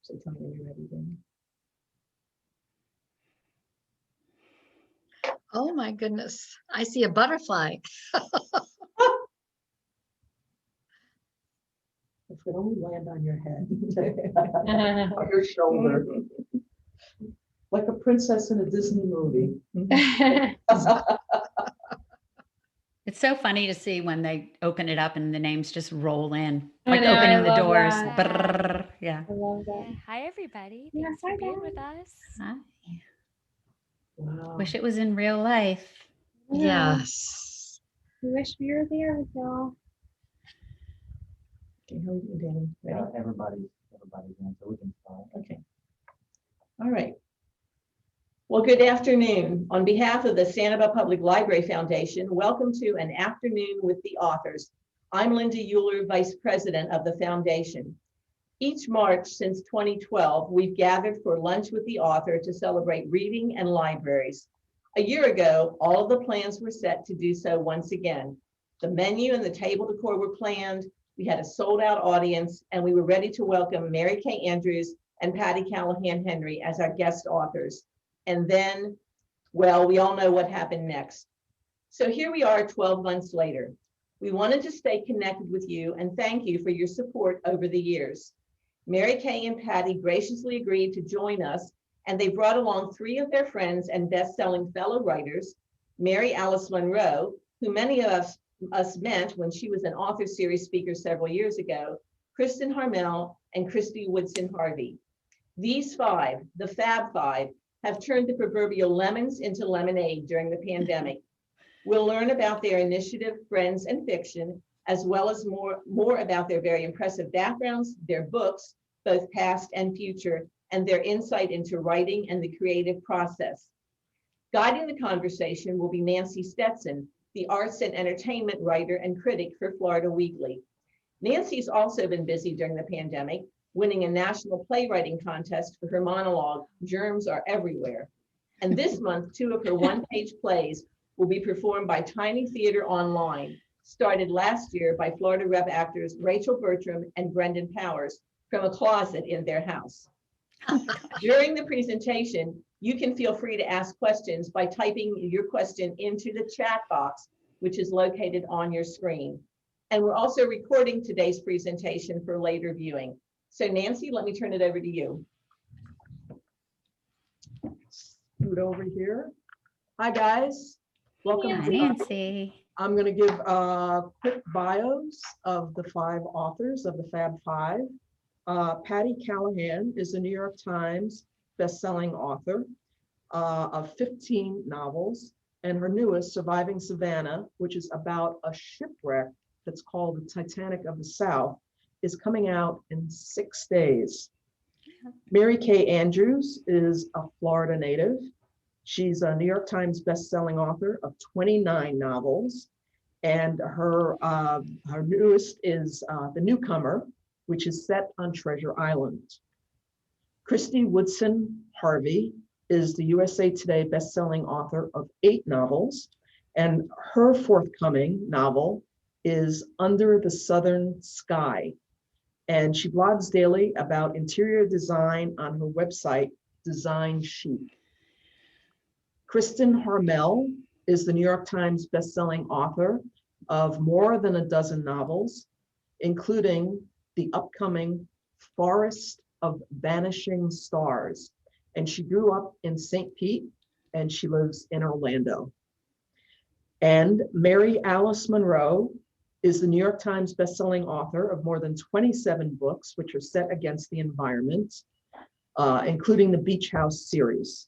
So tell me when you're ready, Danny. Oh my goodness. I see a butterfly. If it only land on your head. Or your shoulder. Like a princess in a Disney movie. It's so funny to see when they open it up and the names just roll in, I like know, I opening the love doors. that. Brrr, yeah. I love that. Yeah. Hi, everybody. Yeah, Thanks hi, for being guys. with us. Huh? Wow. Wish it was in real life. Yeah. Yes. We wish we were there with y'all. Okay, how are you, Danny? Ready? Everybody's in, so we can start. Okay. All right. Well, good afternoon. On behalf of the Sanibel Public Library Foundation, welcome to an afternoon with the authors. I'm Linda Euler, Vice President of the Foundation. Each March since 2012, we've gathered for lunch with the author to celebrate reading and libraries. A year ago, all of the plans were set to do so once again. The menu and the table decor were planned. We had a sold-out audience, and we were ready to welcome Mary Kay Andrews and Patti Callahan Henry as our guest authors. And then, well, we all know what happened next. So here we are 12 months later. We wanted to stay connected with you and thank you for your support over the years. Mary Kay and Patti graciously agreed to join us, and they brought along 3 of their friends and best-selling fellow writers, Mary Alice Monroe, who many of us met when she was an author series speaker several years ago, Kristin Harmel, and Woodson Harvey. These 5, the Fab Five, have turned the proverbial lemons into lemonade during the pandemic. We'll learn about their initiative, Friends and Fiction, as well as more about their very impressive backgrounds, their books, both past and future, and their insight into writing and the creative process. Guiding the conversation will be Nancy Stetson, the arts and entertainment writer and critic for Florida Weekly. Nancy's also been busy during the pandemic, winning a national playwriting contest for her monologue, Germs Are Everywhere. And this month, 2 of her one-page plays will be performed by Tiny Theater Online, started last year by Florida Rep actors Rachel Bertram and Brendan Powers from a closet in their house. During the presentation, you can feel free to ask questions by typing your question into the chat box, which is located on your screen. And we're also recording today's presentation for later viewing. So Nancy, let me turn it over to you. Scoot over here. Hi, guys. Welcome. Hi, Nancy. I'm going to give quick bios of the 5 authors of the Fab Five. Patti Callahan is a New York Times best-selling author of 15 novels, and her newest, Surviving Savannah, which is about a shipwreck that's called the Titanic of the South, is coming out in 6 days. Mary Kay Andrews is a Florida native. She's a New York Times best-selling author of 29 novels, and her newest is The Newcomer, which is set on Treasure Island. Woodson Harvey is the USA Today best-selling author of 8 novels, and her forthcoming novel is Under the Southern Sky. And she blogs daily about interior design on her website, Design Chic. Kristen Harmel is the New York Times bestselling author of more than a dozen novels, including the upcoming Forest of Vanishing Stars. And she grew up in St. Pete, and she lives in Orlando. And Mary Alice Monroe is the New York Times bestselling author of more than 27 books, which are set against the environment, including the Beach House series.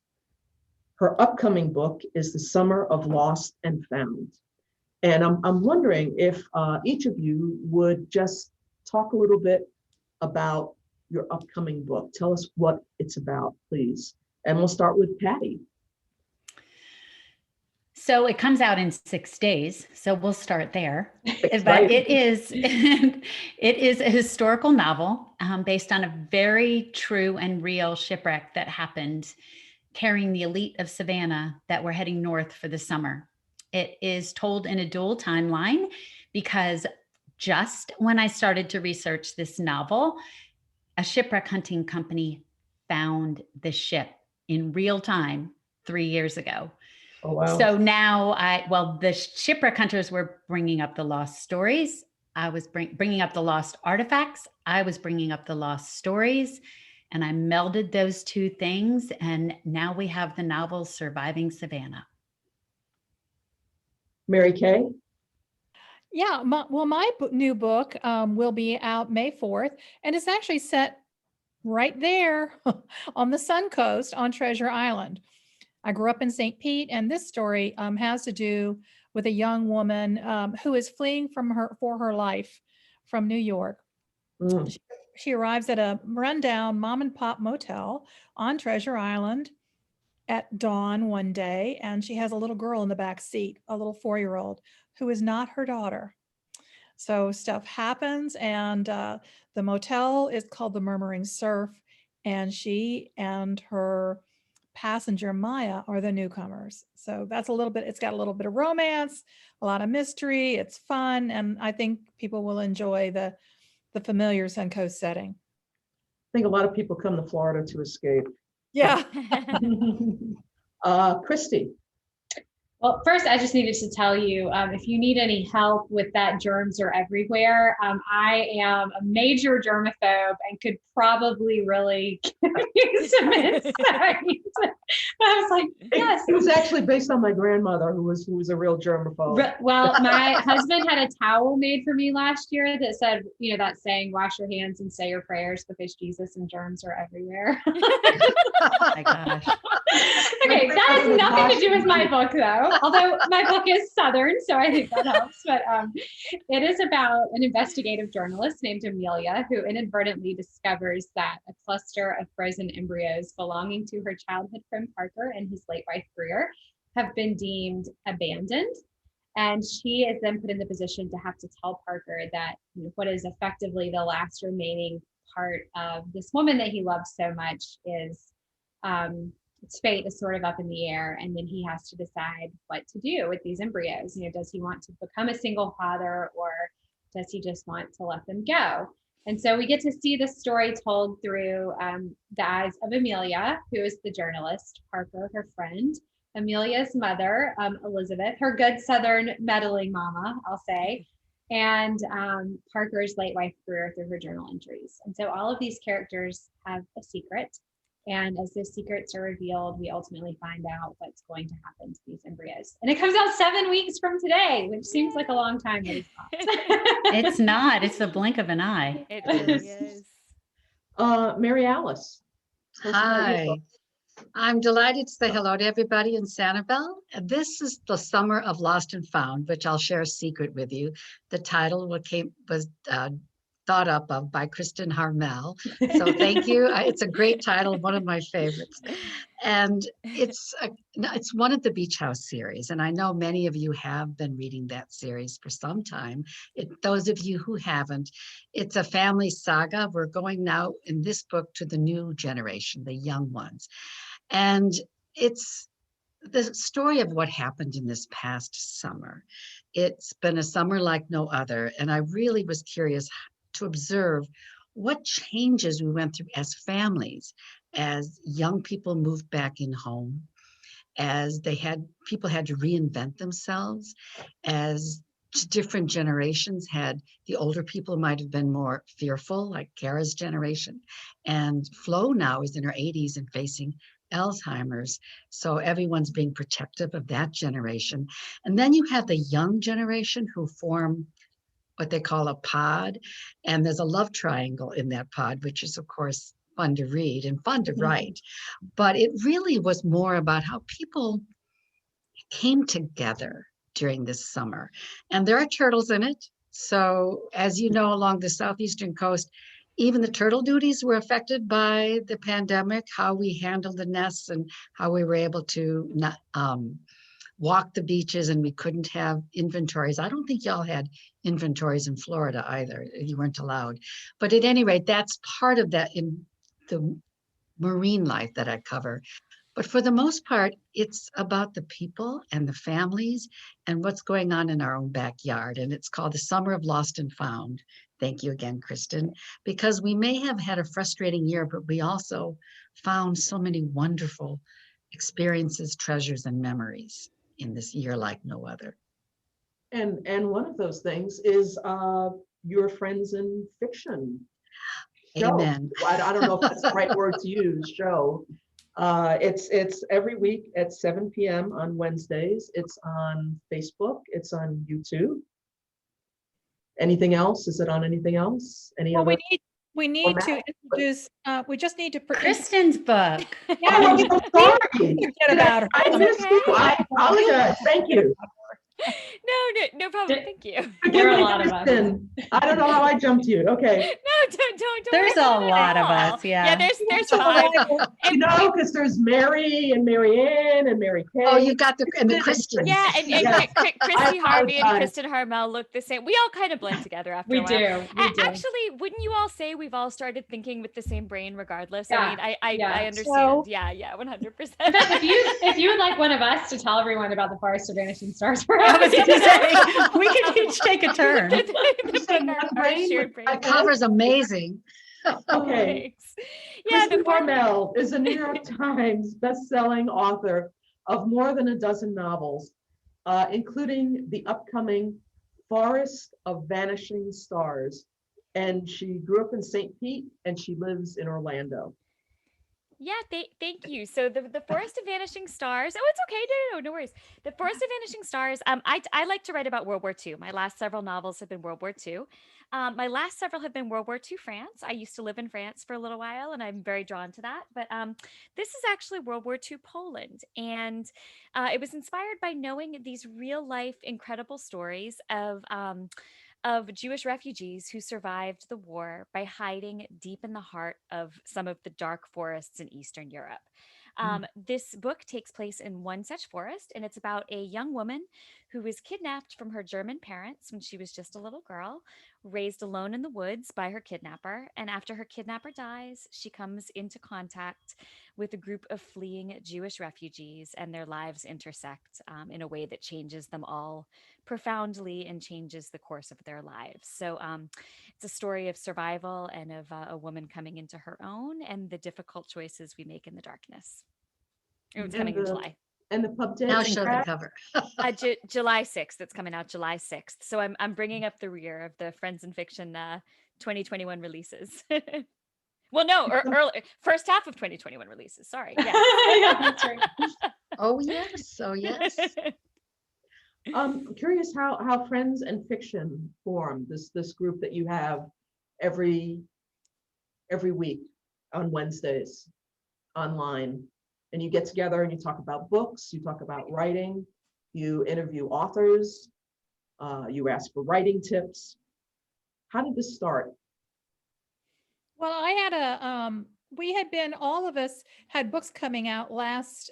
Her upcoming book is The Summer of Lost and Found. And I'm wondering if each of you would just talk a little bit about your upcoming book. Tell us what it's about, please. And we'll start with Patti. So it comes out in 6 days, so we'll start there. Exciting. But it is a historical novel based on a very true and real shipwreck that happened, carrying the elite of Savannah that were heading north for the summer. It is told in a dual timeline because just when I started to research this novel, a shipwreck hunting company found the ship in real time 3 years ago. Oh, wow. So now the shipwreck hunters were bringing up the lost stories. I was bringing up the lost artifacts. I was bringing up the lost stories. And I melded those two things. And now we have the novel Surviving Savannah. Mary Kay? Yeah, my new book will be out May 4th, and it's actually set right there on the Sun Coast on Treasure Island. I grew up in St. Pete, and this story has to do with a young woman who is fleeing for her life from New York. Mm. She arrives at a rundown mom and pop motel on Treasure Island at dawn one day, and she has a little girl in the back seat, a little 4-year-old who is not her daughter. So stuff happens, and the motel is called the Murmuring Surf, and she and her passenger Maya are the newcomers. So that's a little bit, it's got a little bit of romance, a lot of mystery, it's fun, and I think people will enjoy the familiar Suncoast setting. I think a lot of people come to Florida to escape. Yeah. Christy? Well, first, I just needed to tell you, if you need any help with that germs are everywhere, I am a major germaphobe and could probably really use some insight. I was like, yes. It was actually based on my grandmother, who was a real germaphobe. Well, my husband had a towel made for me last year that said, that saying, wash your hands and say your prayers because Jesus and germs are everywhere. Oh my gosh. Okay, that has nothing to do with my book, though. Although my book is Southern, so I think that helps. But it is about an investigative journalist named Amelia who inadvertently discovers that a cluster of frozen embryos belonging to her childhood friend Parker and his late wife Krueger have been deemed abandoned. And she is then put in the position to have to tell Parker that what is effectively the last remaining part of this woman that he loved so much is its fate is sort of up in the air, and then he has to decide what to do with these embryos. Does he want to become a single father, or does he just want to let them go? And so we get to see the story told through the eyes of Amelia, who is the journalist, Parker, her friend, Amelia's mother, Elizabeth, her good Southern meddling mama, I'll say, and Parker's late wife, Krueger, through her journal entries. And so all of these characters have a secret. And as those secrets are revealed, we ultimately find out what's going to happen to these embryos. And it comes out 7 weeks from today, which seems like a long time, but it's not. It's not. It's the blink of an eye. It really is. Mary Alice? Hi. I'm delighted to say hello to everybody in Sanibel. This is the Summer of Lost and Found, which I'll share a secret with you. The title was thought up of by Kristin Harmel. So thank you. It's a great title, one of my favorites. And it's one of the Beach House series. And I know many of you have been reading that series for some time. Those of you who haven't, it's a family saga. We're going now in this book to the new generation, the young ones. And it's the story of what happened in this past summer. It's been a summer like no other. And I really was curious to observe what changes we went through as families, as young people moved back in home, as people had to reinvent themselves, as different generations the older people might have been more fearful, like Kara's generation, and Flo now is in her 80s and facing Alzheimer's. So everyone's being protective of that generation. And then you have the young generation who form what they call a pod. And there's a love triangle in that pod, which is, of course, fun to read and fun to write. But it really was more about how people came together during this summer. And there are turtles in it. So as you know, along the southeastern coast, even the turtle duties were affected by the pandemic, how we handled the nests and how we were able to not walk the beaches, and we couldn't have inventories. I don't think y'all had inventories in Florida either. You weren't allowed. But at any rate, that's part of that in the marine life that I cover. But for the most part, it's about the people and the families and what's going on in our own backyard. And it's called The Summer of Lost and Found. Thank you again, Kristen, because we may have had a frustrating year, but we also found so many wonderful experiences, treasures, and memories in this year like no other. And one of those things is your friends in fiction show. Amen. I don't know if that's the right word to use, show. It's every week at 7 p.m. on Wednesdays. It's on Facebook. It's on YouTube. Anything else? Is it on anything else? Any Well, other? we need to introduce, we just need to. Kristen's book. Yeah, Oh, we I'm sorry. forget about her. I missed you. I apologize. Thank you. No problem. Thank you. There are a Forgive me, lot of us. Kristen. I don't know how I jumped you. Okay. No, don't There's worry a about it lot at of all. us, yeah. Yeah, there's five. You know, because there's Mary and Mary Ann and Mary Kay. Oh, you got the Christians. Yeah, and Yeah. Kristin Harmel and apologize. Kristen Harmel look the same. We all kind of blend together after We a while. do. We do. Actually, wouldn't you all say we've all started thinking with the same brain regardless? Yeah, I mean, I yeah. understand. So- Yeah, 100%. In fact, if you would like one of us to tell everyone about the Forest of Vanishing Stars, I was going to say, we could each take a turn. You said one brain shared with brain. five The cover's amazing. Okay. Thanks. Yeah, Kristin the fourth. Harmel is a New York Times best-selling author of more than a dozen novels, including the upcoming Forest of Vanishing Stars. And she grew up in St. Pete and she lives in Orlando. Yeah, thank you. So the Forest of Vanishing Stars. Oh, it's okay. No worries. The Forest of Vanishing Stars. I like to write about World War II. My last several novels have been World War II. My last several have been World War II France. I used to live in France for a little while, and I'm very drawn to that. But this is actually World War II Poland, and it was inspired by knowing these real life, incredible stories of Jewish refugees who survived the war by hiding deep in the heart of some of the dark forests in Eastern Europe. This book takes place in one such forest, and it's about a young woman who was kidnapped from her German parents when she was just a little girl, raised alone in the woods by her kidnapper. And after her kidnapper dies, she comes into contact with a group of fleeing Jewish refugees, and their lives intersect in a way that changes them all profoundly and changes the course of their lives. So it's a story of survival and of a woman coming into her own and the difficult choices we make in the darkness. It's coming in July. And the pub dates Now and show the crafts- cover. July 6th. It's coming out July 6th. So I'm bringing up the rear of the Friends in Fiction 2021 releases. Well, no, early first half of 2021 releases. Sorry. Yeah. Yeah, that's right. Oh, yes. Oh, yes. I'm curious how Friends and Fiction form, this group that you have every week on Wednesdays online. And you get together and you talk about books, you talk about writing, you interview authors, you ask for writing tips. How did this start? Well, I had all of us had books coming out last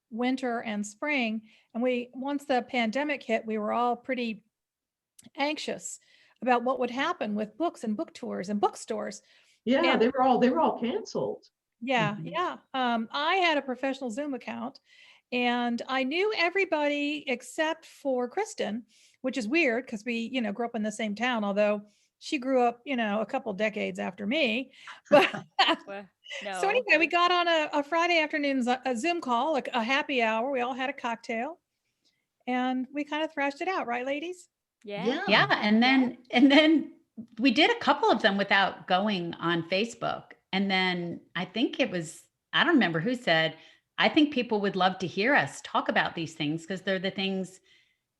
winter and spring. And once the pandemic hit, we were all pretty anxious about what would happen with books and book tours and bookstores. Yeah, And- they were all canceled. Yeah, Mhm. yeah. I had a professional Zoom account and I knew everybody except for Kristen, which is weird because we, grew up in the same town, although she grew up, a couple decades after me. But Well, no. so anyway, we got on a Friday afternoon, a Zoom call, like a happy hour. We all had a cocktail and we kind of thrashed it out, right, ladies? Yeah. Yeah, and then we did a couple of them without going on Facebook. And then I think it was, I don't remember who said, I think people would love to hear us talk about these things because they're the things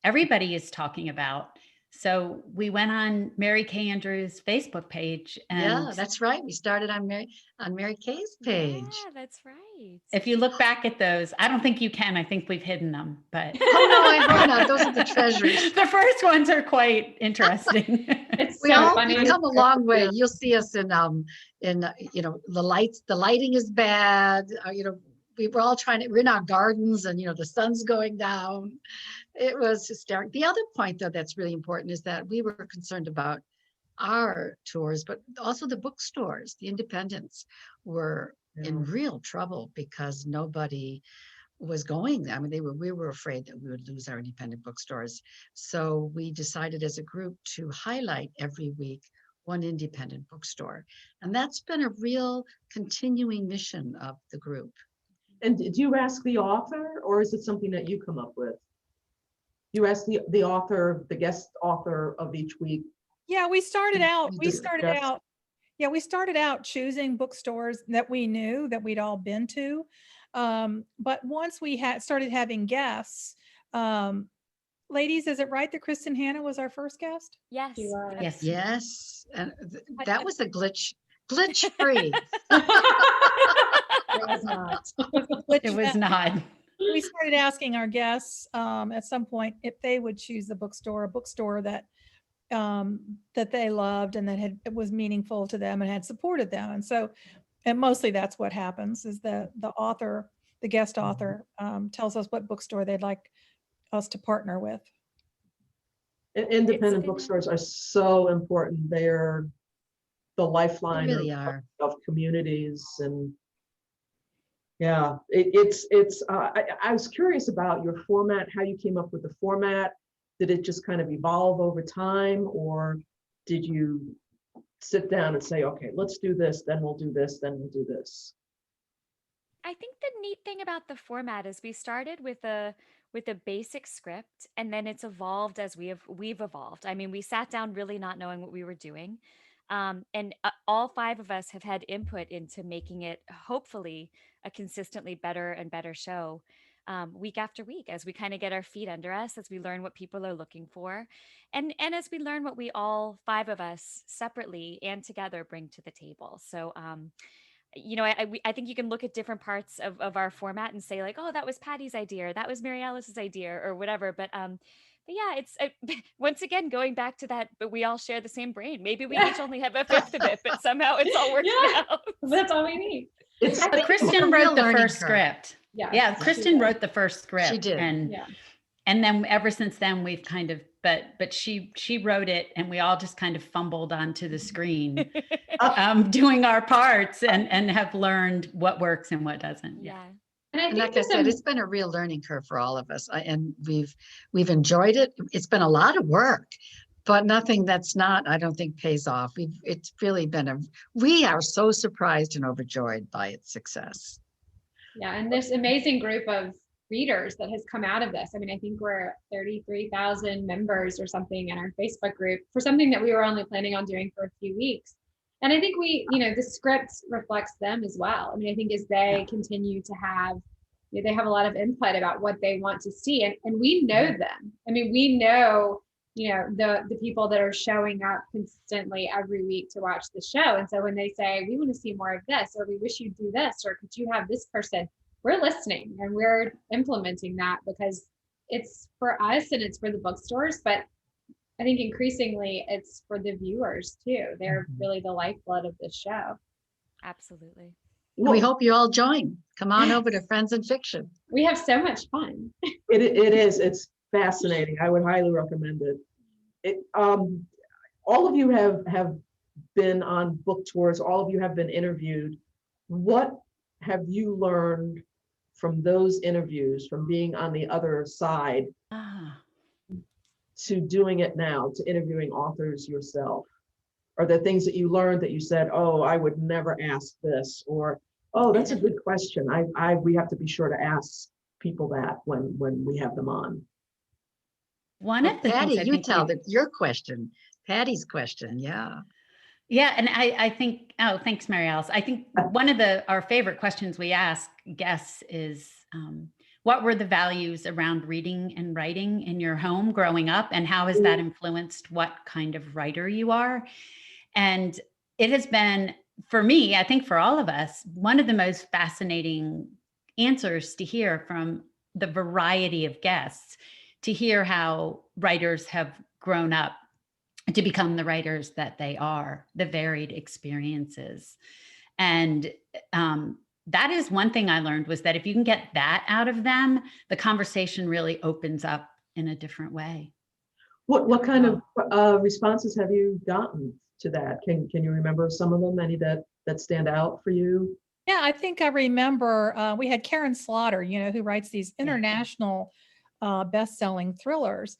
everybody is talking about. So we went on Mary Kay Andrews' Facebook page. And Yeah, that's right. We started on Mary Kay's page. Yeah, that's right. if you look back at those, I don't think you can. I think we've hidden them, but Oh, no, I hope not. Those are the treasures. the first ones are quite interesting. It's We so all funny. we've come a long way. You'll see us in the lighting is bad. We were all we're in our gardens and, the sun's going down. It was hysterical. The other point though, that's really important is that we were concerned about our tours, but also the bookstores, the independents were in real trouble because nobody was going. I mean, we were afraid that we would lose our independent bookstores. So we decided as a group to highlight every week one independent bookstore. And that's been a real continuing mission of the group. And did you ask the author, or is it something that you come up with? You ask the author, the guest author of each week. Yeah, we started out, You we just started suggest- out, yeah, we started out choosing bookstores that we knew that we'd all been to. But once we had started having guests, ladies, is it right that Kristen Hanna was our first guest? Yes. She was. Yes. Yes, and that was a glitch free. It was not. Which It was meant not. we started asking our guests at some point if they would choose a bookstore that that they loved and that it was meaningful to them and had supported them. And so, and mostly that's what happens is the author, the guest author, tells us what bookstore they'd like us to partner with. Independent been- bookstores are so important. They're the They lifeline really are. of communities, and yeah, I was curious about your format, how you came up with the format. Did it just kind of evolve over time, or did you sit down and say, okay, let's do this, then we'll do this, then we'll do this? I think the neat thing about the format is we started with a basic script, and then it's evolved as we've evolved. I mean, we sat down really not knowing what we were doing. And all five of us have had input into making it hopefully a consistently better and better show week after week, as we kind of get our feet under us, as we learn what people are looking for, and as we learn what we all five of us separately and together bring to the table. So I think you can look at different parts of our format and say like, oh, that was Patty's idea, or that was Mary Alice's idea, or whatever. But yeah, it's once again going back to that, but we all share the same brain. Maybe we each only have a fifth of it, but somehow it's all working Yeah. out. That's all we need. It's But it's a Kristen real wrote the learning first curve. script. Yeah. Yeah, she Kristen did. wrote the first script. did. And Yeah. and then ever since then we've kind of, but she wrote it and we all just kind of fumbled onto the screen doing our parts and have learned what works and what doesn't. Yeah. And I And think like I that said, the- it's been a real learning curve for all of us, and we've enjoyed it. It's been a lot of work, but nothing that's not, I don't think, pays off. It's really been we are so surprised and overjoyed by its success. yeah, and this amazing group of readers that has come out of this. I mean, I think we're 33,000 members or something in our Facebook group for something that we were only planning on doing for a few weeks. And I think the script reflects them as well. I mean, I think as they continue to have, they have a lot of input about what they want to see, and we know them. I mean, we know, the people that are showing up consistently every week to watch the show. And so when they say, we want to see more of this, or we wish you'd do this, or could you have this person, we're listening and we're implementing that, because it's for us and it's for the bookstores, but I think increasingly it's for the viewers too. They're really the lifeblood of the show. Absolutely. And we hope you all join. Come on over to Friends in Fiction. We have so much fun. It is. It's fascinating. I would highly recommend it. All of you have been on book tours. All of you have been interviewed. What have you learned from those interviews, from being on the other side to doing it now, to interviewing authors yourself? Are there things that you learned that you said, oh, I would never ask this, or, oh, that's a good question. We have to be sure to ask people that when we have them on. One of the Patty, things I you think tell we- your question, Patty's question. Yeah. Yeah, and I think, oh, thanks, Mary Alice. I think one of our favorite questions we ask guests is, what were the values around reading and writing in your home growing up, and how has that influenced what kind of writer you are? And it has been, for me, I think for all of us, one of the most fascinating answers to hear from the variety of guests, to hear how writers have grown up to become the writers that they are, the varied experiences. And that is one thing I learned, was that if you can get that out of them, the conversation really opens up in a different way. What kind of responses have you gotten to that? Can you remember some of them, any that stand out for you? Yeah, I think I remember we had Karen Slaughter, who writes these international best-selling thrillers.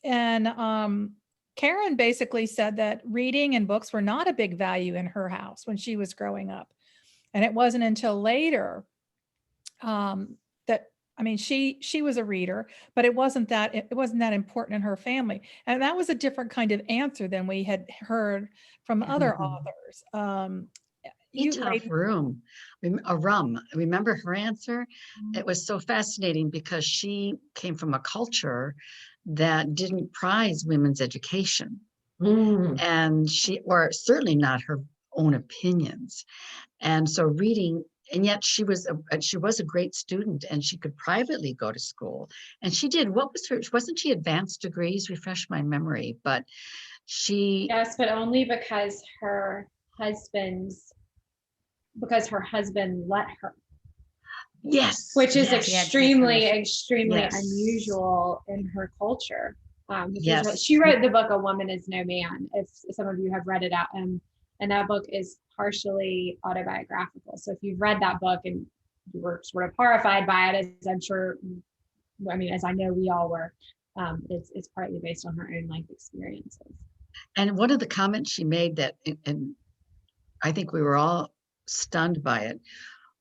And Karen basically said that reading and books were not a big value in her house when she was growing up. And it wasn't until later that, I mean, she was a reader, but it wasn't that important in her family. And that was a different kind of answer than we had heard from other authors. Tough room, a rum. Remember her answer? It was so fascinating because she came from a culture that didn't prize women's education. And or certainly not her own opinions. And so reading, and yet she was a great student, and she could privately go to school. And she did. What was wasn't she advanced degrees? Refresh my memory, but she. Yes, but only because her husband let her. Yes. Which is yes, extremely yes. unusual in her culture. Yes. She wrote the book "A Woman Is No Man." If some of you have read it out, and that book is partially autobiographical. So if you've read that book and you were sort of horrified by it, as I'm sure, I mean, as I know we all were, it's partly based on her own life experiences. And one of the comments she made that, and I think we were all stunned by it,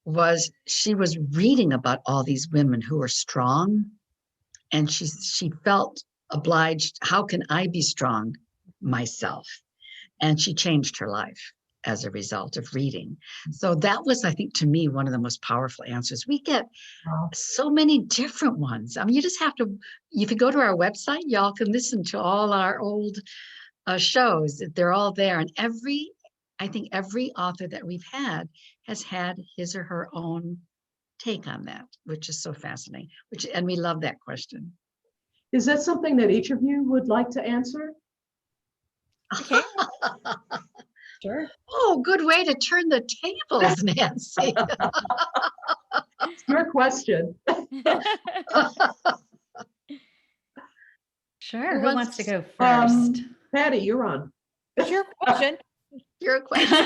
was she was reading about all these women who were strong, and she felt obliged. How can I be strong myself? And she changed her life as a result of reading. So that was, I think, to me, one of the most powerful answers. We get so many different ones. I mean, you just have to, if you go to our website, y'all can listen to all our old shows. They're all there. And I think every author that we've had has had his or her own take on that, which is so fascinating, and we love that question. Is that something that each of you would like to answer? Okay. Sure. Oh, good way to turn the tables, Nancy. It's your question. Sure. Who wants to go first? Patty, you're on. It's your question. Your question.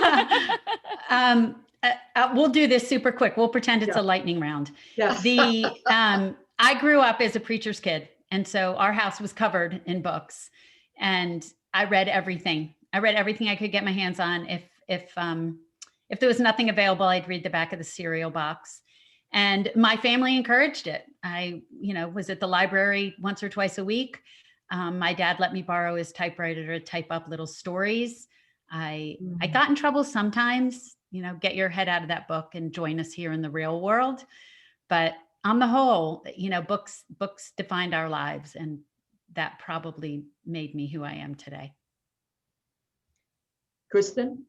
We'll do this super quick. We'll pretend it's a lightning round. Yes. I grew up as a preacher's kid, and so our house was covered in books, and I read everything. I read everything I could get my hands on. If there was nothing available, I'd read the back of the cereal box. And my family encouraged it. I, was at the library once or twice a week. My dad let me borrow his typewriter to type up little stories. I got in trouble sometimes, get your head out of that book and join us here in the real world. But on the whole, books defined our lives, and that probably made me who I am today. Kristen?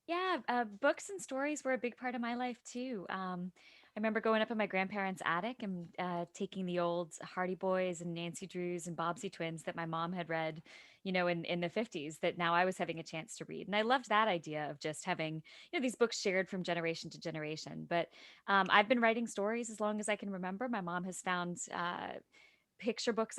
Yeah, books and stories were a big part of my life too. I remember going up in my grandparents' attic and taking the old Hardy Boys and Nancy Drews and Bobbsey Twins that my mom had read, in the 50s, that now I was having a chance to read. And I loved that idea of just having, these books shared from generation to generation. But I've been writing stories as long as I can remember. My mom has found picture books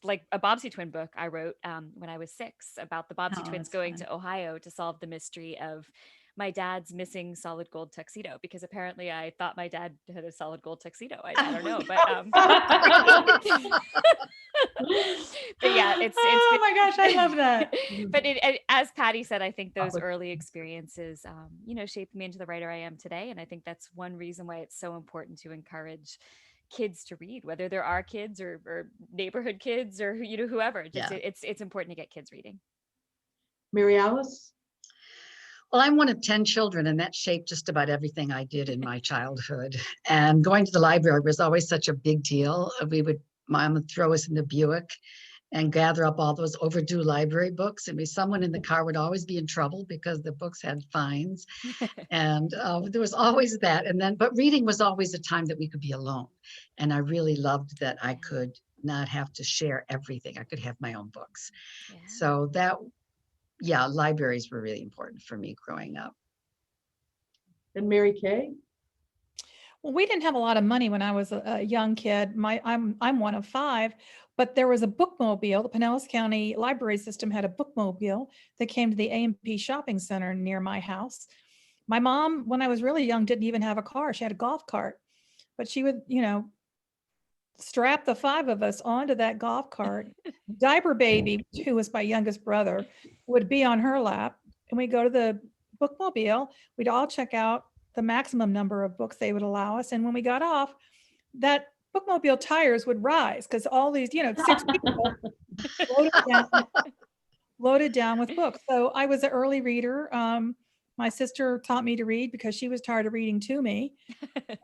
like a Bobbsey twin book I wrote when I was 6 about the Bobbsey twins going to Ohio to solve the mystery of my dad's missing solid gold tuxedo, because apparently I thought my dad had a solid gold tuxedo. I don't know, but but yeah, it's oh my gosh, I love that. But as Patty said, I think those early experiences shaped me into the writer I am today, and I think that's one reason why it's so important to encourage kids to read, whether there are kids or neighborhood kids or whoever. It's important to get kids reading. Mary Alice? Well, I'm one of 10 children, and that shaped just about everything I did in my childhood. And going to the library was always such a big deal. Mom would throw us in the Buick and gather up all those overdue library books. And someone in the car would always be in trouble because the books had fines. And there was always that. But reading was always a time that we could be alone. And I really loved that I could not have to share everything. I could have my own books. Yeah. So libraries were really important for me growing up. And Mary Kay? Well, we didn't have a lot of money when I was a young kid. I'm one of 5, but there was a bookmobile. The Pinellas County Library System had a bookmobile that came to the A&P shopping center near my house. My mom, when I was really young, didn't even have a car. She had a golf cart, but she would, strap the 5 of us onto that golf cart. Diaper baby, who was my youngest brother, would be on her lap, and we go to the bookmobile. We'd all check out the maximum number of books they would allow us. And when we got off, that bookmobile tires would rise because all these, 6 people loaded down with books. So I was an early reader. My sister taught me to read because she was tired of reading to me.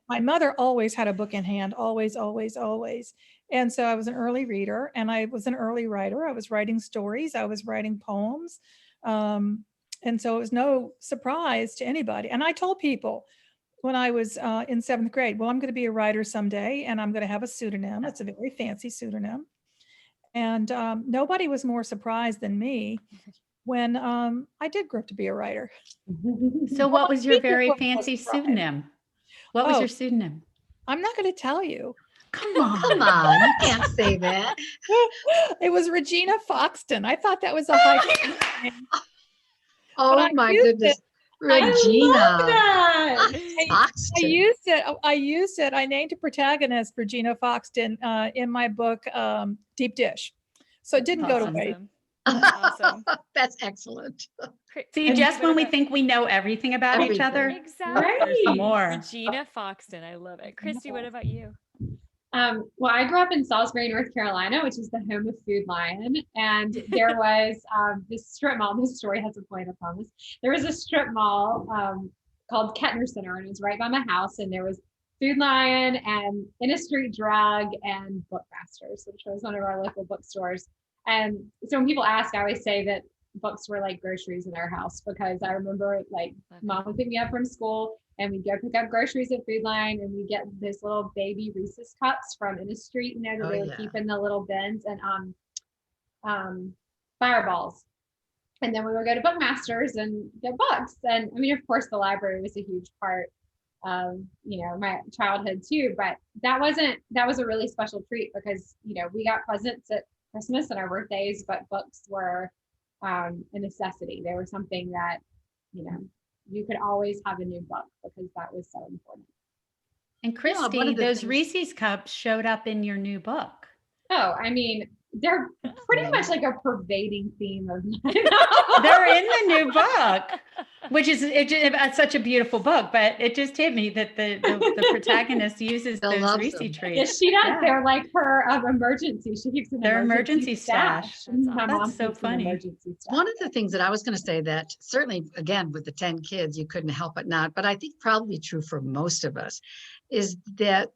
My mother always had a book in hand, always, always, always. And so I was an early reader, and I was an early writer. I was writing stories. I was writing poems. And so it was no surprise to anybody. And I told people when I was in 7th grade, well, I'm going to be a writer someday, and I'm going to have a pseudonym. It's a very fancy pseudonym. And nobody was more surprised than me when I did grow up to be a writer. So what was your people very were fancy surprised. pseudonym? What was Oh. your pseudonym? I'm not going to tell you. Come on. Come on, you can't say that. It was Regina Foxton. I thought that was a high name. Oh I my used goodness. I love Regina that. Foxton. I used it. I named a protagonist Regina Foxton in my book, Deep Dish. So it didn't go to waste. Awesome. That's excellent. See, And just what when we about- think we know everything about each Everything. other, Exactly. there's some more. Regina Foxton. I love it. Christy, what about you? Well, I grew up in Salisbury, North Carolina, which is the home of Food Lion. And there was this strip mall. This story has a point, I promise. There was a strip mall called Kettner Center, and it was right by my house. And there was Food Lion and In a Street Drug and Bookmasters, which was one of our local bookstores. And so when people ask, I always say that books were like groceries in our house, because I remember like mom would pick me up from school and we'd go pick up groceries at Food Lion, and we get this little baby Reese's cups from In a Street, that Oh, they would yeah. keep in the little bins, and fireballs. And then we would go to Bookmasters and get books. And I mean, of course, the library was a huge part of, my childhood too, but that was a really special treat because, we got presents at Christmas and our birthdays, but books were a necessity. They were something that, you could always have a new book because that was so important. And one Christy, of the those things- Reese's cups showed up in your new book. Oh, I mean, they're pretty much like a pervading theme of mine. They're in the new book, which is it's such a beautiful book, but it just hit me that the protagonist uses Bill those loves Reese them. treats. Yes, she does. Yeah. They're like her emergency. She keeps an Their emergency stash. My mom That's so keeps an funny. emergency stash. One of the things that I was going to say that certainly, again, with the 10 kids, you couldn't help but not, but I think probably true for most of us, is that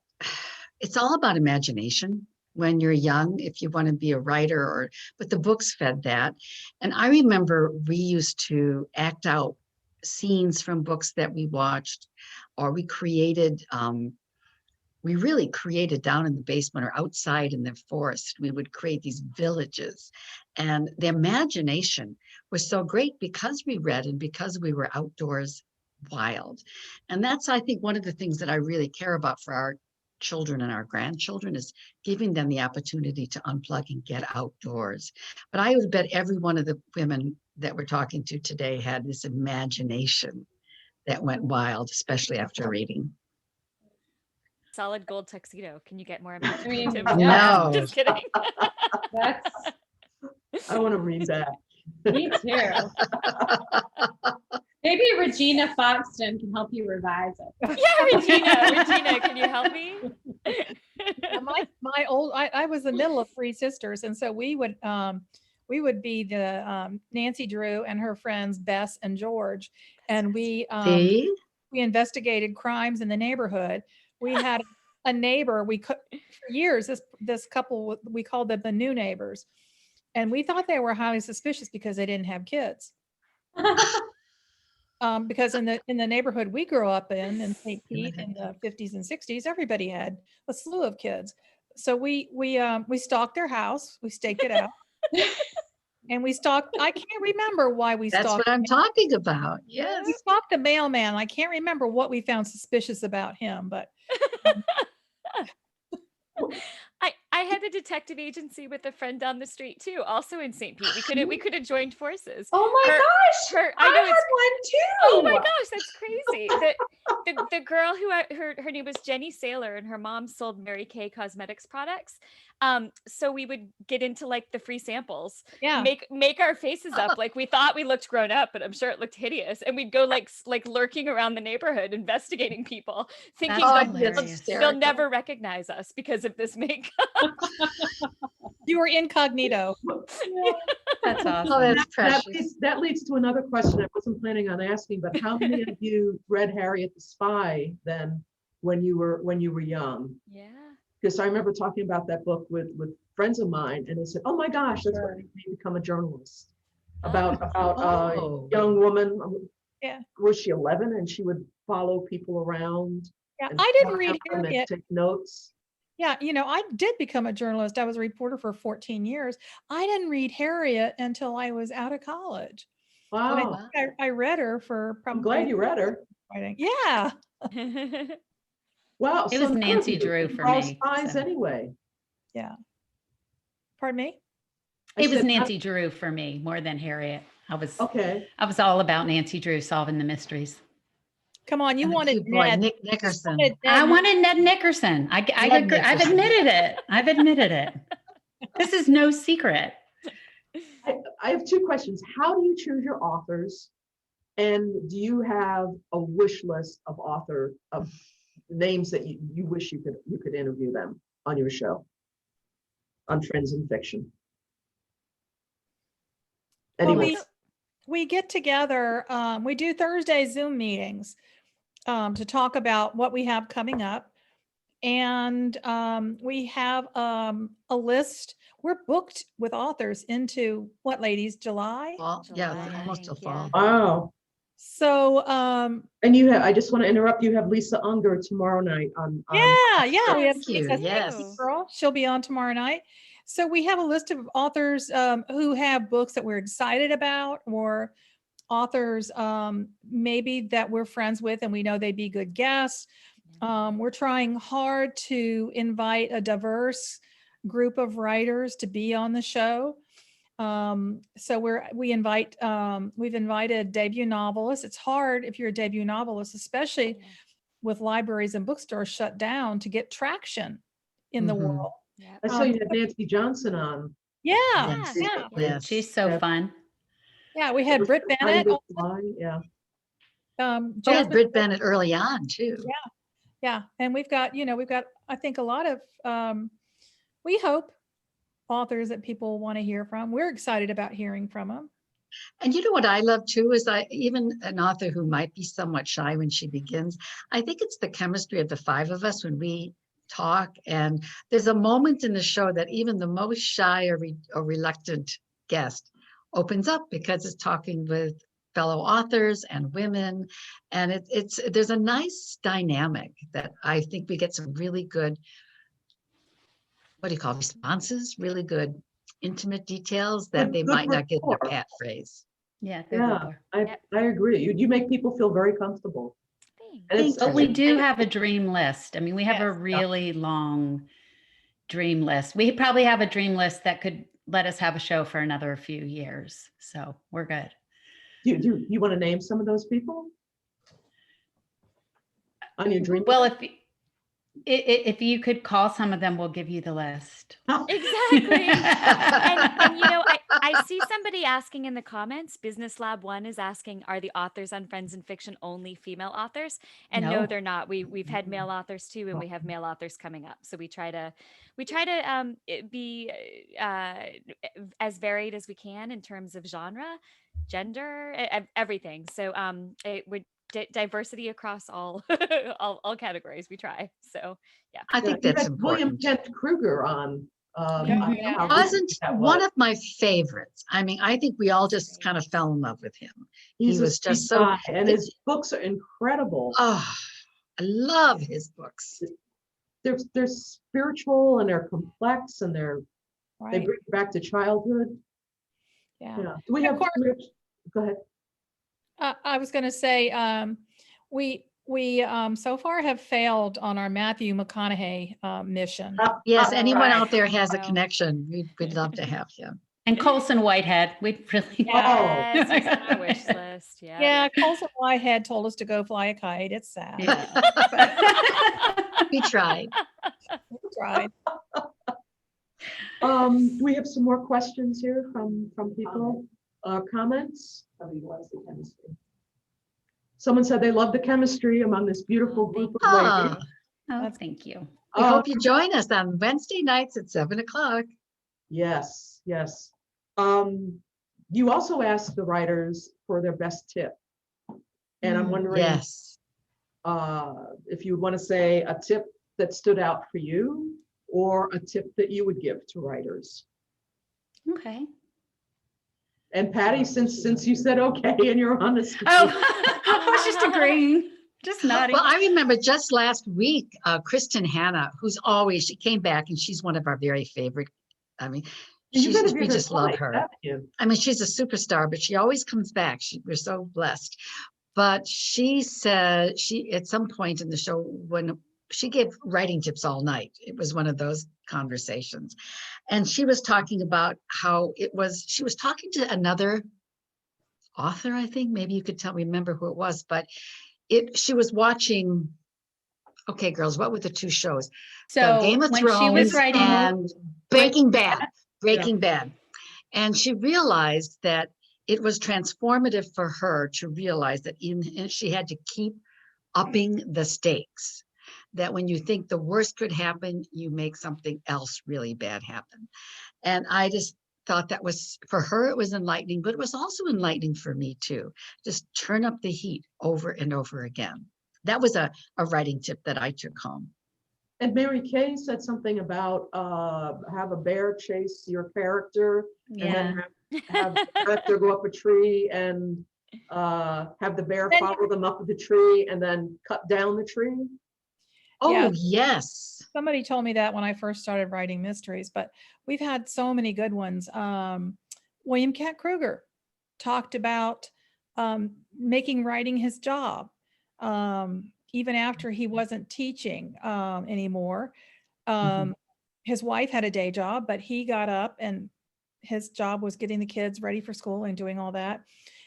it's all about imagination when you're young, if you want to be a writer, but the books fed that. And I remember we used to act out scenes from books that we watched, or we really created down in the basement or outside in the forest. We would create these villages, and the imagination was so great because we read and because we were outdoors wild. And that's, I think, one of the things that I really care about for our children and our grandchildren is giving them the opportunity to unplug and get outdoors. But I would bet every one of the women that we're talking to today had this imagination that went wild, especially after reading. Solid gold tuxedo. Can you get more mean, imaginative? No. Just kidding. That's I want to read that. me too. Maybe Regina Foxton can help you revise it. Yeah, Regina, can you help me? I was the middle of 3 sisters, and so we would be the Nancy Drew and her friends Bess and George, and we investigated crimes in the neighborhood. We had a neighbor for years. This couple, we called them the new neighbors, and we thought they were highly suspicious because they didn't have kids. Because in the neighborhood we grew up in St. Pete in the 50s and 60s, everybody had a slew of kids. So we stalked their house, we staked it out, and we stalked. I can't remember why we That's stalked. what I'm talking about. Yes. We stalked a mailman. I can't remember what we found suspicious about him, but I had a detective agency with a friend down the street too, also in St. Pete. We could have joined forces. Oh my gosh! I know had one too. Oh my gosh, that's crazy. the girl who her name was Jenny Saylor, and her mom sold Mary Kay Cosmetics products. So we would get into like the free samples, Yeah. make our faces up like we thought we looked grown up, but I'm sure it looked hideous. And we'd go like lurking around the neighborhood, investigating people, thinking That's they'll hilarious. never recognize us because of this makeup. You were incognito. That's Oh, awesome. that's That precious. that leads to another question I wasn't planning on asking, but how many of you read Harriet the Spy then when you were young? Yeah. Because I remember talking about that book with friends of mine, and they said, "Oh my gosh, that's what made me become a journalist." About Oh. a young woman. Yeah. Was she 11? And she would follow people around. Yeah, and I didn't talk read to them and Harriet. take notes. Yeah, I did become a journalist. I was a reporter for 14 years. I didn't read Harriet until I was out of college. But Wow. I read her for I'm probably glad you read her. writing. Yeah. Wow. It so was none of Nancy you Drew are for all me, spies so. anyway. Yeah. Pardon me? I It was said, Nancy Drew for me more than Harriet. Okay. I was all about Nancy Drew solving the mysteries. Come on, you And the wanted cute boy, Ned. Nick You just Nickerson. wanted I Ned. wanted Ned Nickerson. I've Nickerson. admitted it. I've admitted it. This is no secret. I have two questions. How do you choose your authors? And do you have a wish list of names that you wish you could interview them on your show on Trends in Fiction? Well, Anyway, we get together, we do Thursday Zoom meetings to talk about what we have coming up. And we have a list. We're booked with authors into what, ladies, July? Fall. Yeah, July, I almost till think, yeah. fall. wow. So And I just want to interrupt. You have Lisa Unger tomorrow night on. yeah, we have Thank you, Lisa yes. Girl. She'll be on tomorrow night. So we have a list of authors who have books that we're excited about, or authors maybe that we're friends with and we know they'd be good guests. We're trying hard to invite a diverse group of writers to be on the show. So we've invited debut novelists. It's hard if you're a debut novelist, especially with libraries and bookstores shut down, to get traction in the Mhm. world. I saw you had Nancy Johnson on. Yeah, Yes. yeah, Yes. She's so fun. yeah. We had Britt Bennett. Yeah. We had Jasmine- Britt Bennett early on too. Yeah, and we've got I think a lot of we hope authors that people want to hear from. We're excited about hearing from them. And you know what I love too is even an author who might be somewhat shy when she begins, I think it's the chemistry of the five of us when we talk. And there's a moment in the show that even the most shy or reluctant guest opens up because it's talking with fellow authors and women. And there's a nice dynamic that I think we get some really good, what do you call it, responses, really good intimate details that they Good might not get in a rapport. pat phrase. Yeah. good Yeah. rapport. I agree. You make people feel very comfortable. Thanks. And it's- But we do have a dream list. I mean, we have a Yes. really long dream list. We probably have a dream list that could let us have a show for another few years. So we're good. Do you want to name some of those people on your dream? Well, if you could call some of them, we'll give you the list. Exactly. And I see somebody asking in the comments, Business Lab 1 is asking, are the authors on Friends in Fiction only female authors? And no, No. they're not. We've had male authors too, and we have male authors coming up. So we try to be as varied as we can in terms of genre, gender, everything. So diversity across all all categories we try. So yeah. I think You that's had William important. Kent Krueger on. I Yeah. don't know how Wasn't recent that one was. of my favorites. I mean, I think we all just kind of fell in love with him. He's he a was just sweet so- guy, and his books are incredible. Oh, I love his books. They're spiritual and they're complex and they Right. bring you back to childhood. Yeah. Yeah. Do we And of have? Go ahead. I was going to say, we so far have failed on our Matthew McConaughey mission. Yes, anyone Right. out there has a Wow. connection, we'd love to have him. And Colson Whitehead, we'd really. Yes, he's on our wish list. Yeah. Yeah, Colson Whitehead told us to go fly a kite. It's sad. We tried. We tried. We have some more questions here from people. Comments? Somebody loves the chemistry. Someone said they love the chemistry among this beautiful group of Ah, ladies. Oh, thank you. we hope you join us on Wednesday nights at 7:00. Yes, yes. You also asked the writers for their best tip. And I'm wondering Yes. if you want to say a tip that stood out for you or a tip that you would give to writers. Okay. And Patty, since you said okay and you're on the screen. Oh, I was just agreeing, just nodding. Well, I remember just last week, Kristen Hanna, she came back and she's one of our very favorite. I mean, You gotta we give her just love twice, her. haven't you? I mean, she's a superstar, but she always comes back. We're so blessed. But she said at some point in the show, when she gave writing tips all night, it was one of those conversations. And she was talking about how she was talking to another author, I think, maybe you could remember who it was, but she was watching, okay, girls, what were the two shows? So The Game of when Thrones she was writing, and Breaking Bad. And she realized that it was transformative for her to realize that she had to keep upping the stakes. That when you think the worst could happen, you make something else really bad happen. And I just thought that was, for her, it was enlightening, but it was also enlightening for me too. Just turn up the heat over and over again. That was a writing tip that I took home. And Mary Kay said something about have a bear chase your character, and then have the character go up a tree and have the bear follow them up the tree and then cut down the tree. Oh, Yeah. yes. Somebody told me that when I first started writing mysteries, but we've had so many good ones. William Kent Krueger talked about making writing his job. Even after he wasn't teaching anymore. His wife had a day job, but he got up and his job was getting the kids ready for school and doing all that.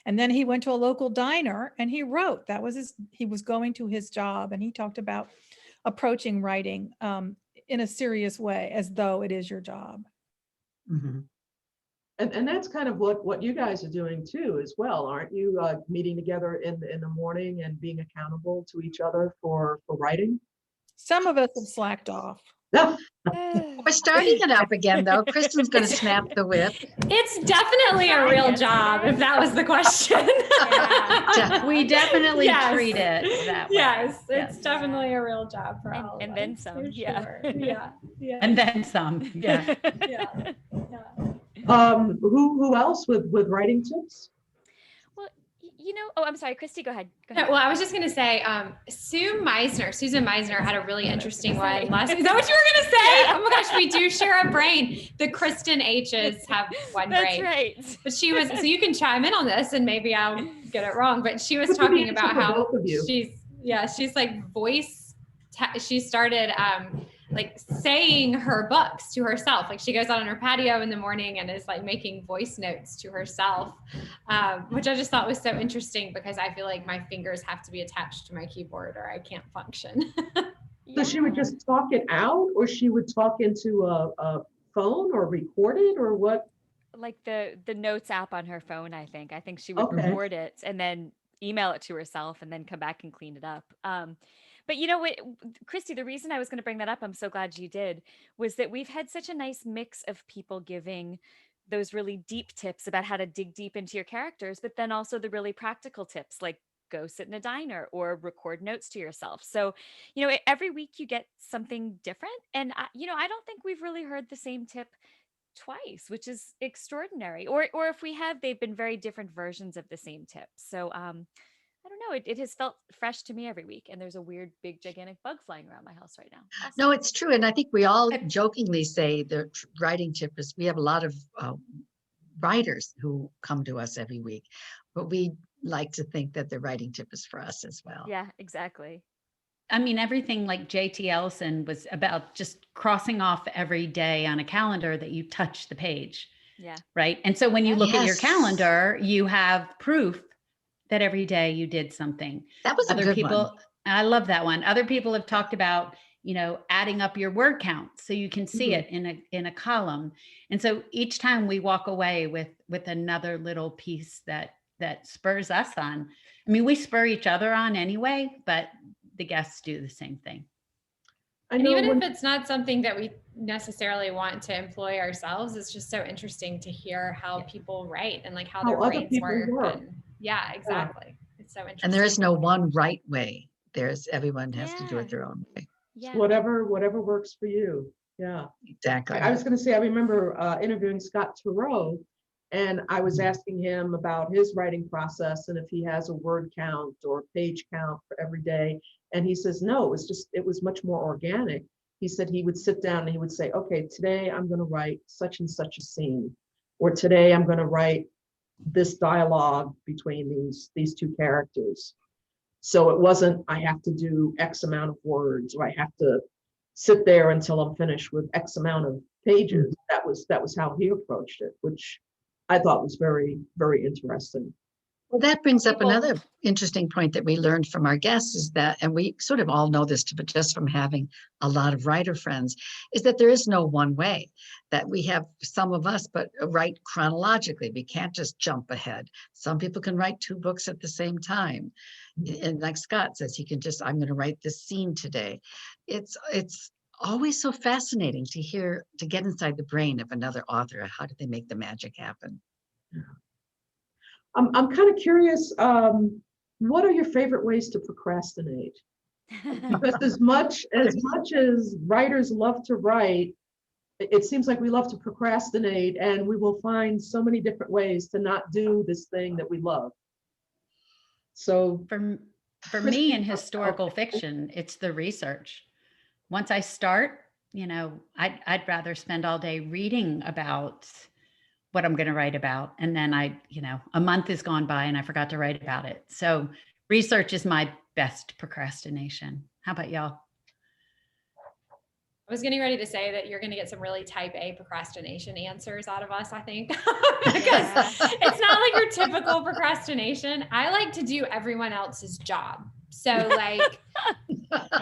And then he went to a local diner and he wrote. He was going to his job, and he talked about approaching writing in a serious way, as though it is your job. Mm-hmm. And that's kind of what you guys are doing too, as well, aren't you? Meeting together in the morning and being accountable to each other for writing. Some of us have slacked off. We're starting it up again, though. Kristen's going to snap the whip. It's definitely a real job, if that was the question. We definitely Yes. treat it that way. Yes, it's definitely a real job for all of And then us, some, for yeah. sure. Yeah. And then some. Yeah. Yeah. Who else with writing tips? Well, oh, I'm sorry, Christy, go ahead. Well, I was just going to say, Susan Meisner had a really interesting one last. Is that what you were going to say? Oh my gosh, we do share a brain. The Kristen H's have one That's brain. right. But she was, so you can chime in on this and maybe I'll get it wrong, but she was talking about how she's like she started like saying her books to herself. Like she goes out on her patio in the morning and is like making voice notes to herself, which I just thought was so interesting because I feel like my fingers have to be attached to my keyboard or I can't function. So she would just talk it out, or she would talk into a phone or record it, or what? Like the notes app on her phone, I think. I think she would record it and then email it to herself and then come back and clean it up. But you know what, Christy, the reason I was going to bring that up, I'm so glad you did, was that we've had such a nice mix of people giving those really deep tips about how to dig deep into your characters, but then also the really practical tips like go sit in a diner or record notes to yourself. So, every week you get something different. And, I don't think we've really heard the same tip twice, which is extraordinary. Or if we have, they've been very different versions of the same tip. So, I don't know. It has felt fresh to me every week. And there's a weird, big, gigantic bug flying around my house right now. Awesome. No, it's true. And I think we all jokingly say the writing tip is we have a lot of writers who come to us every week, but we like to think that the writing tip is for us as well. Yeah, exactly. I mean, everything like J.T. Ellison was about just crossing off every day on a calendar that you touch the page. Yeah. right? And so when you look at your Yes. calendar, you have proof that every day you did something. That was a Other good people, one. I love that one. Other people have talked about, adding up your word count so you can see Mhm. it in a column. And so each time we walk away with another little piece that spurs us on. I mean, we spur each other on anyway, but the guests do the same thing. I And know even when, if it's not something that we necessarily want to employ ourselves, it's just so interesting to hear how people write and like how their How other brains people work. work. And yeah, exactly. It's so interesting. And there is no one right way. Everyone has to do Yeah. it their own way. Yeah. whatever works for you. Yeah. Exactly. I was going to say, I remember interviewing Scott Turow, and I was asking him about his writing process and if he has a word count or page count for every day. And he says, no, it was much more organic. He said he would sit down and he would say, okay, today I'm going to write such and such a scene, or today I'm going to write this dialogue between these two characters. So it wasn't, I have to do X amount of words, or I have to sit there until I'm finished with X amount of pages. That was how he approached it, which I thought was very, very interesting. Well, that brings up People- another interesting point that we learned from our guests is that, and we sort of all know this, but just from having a lot of writer friends, is that there is no one way. That we have some of us, but write chronologically. We can't just jump ahead. Some people can write 2 books at the same time. And like Scott says, I'm going to write this scene today. It's always so fascinating to get inside the brain of another author. How did they make the magic happen? I'm kind of curious, what are your favorite ways to procrastinate? Because as much as writers love to write, it seems like we love to procrastinate, and we will find so many different ways to not do this thing that we love. So For me in historical fiction, it's the research. Once I start, I'd rather spend all day reading about what I'm going to write about. And then a month has gone by and I forgot to write about it. So research is my best procrastination. How about y'all? I was getting ready to say that you're going to get some really type A procrastination answers out of us, I think, because it's not like your typical procrastination. I like to do everyone else's job. So like,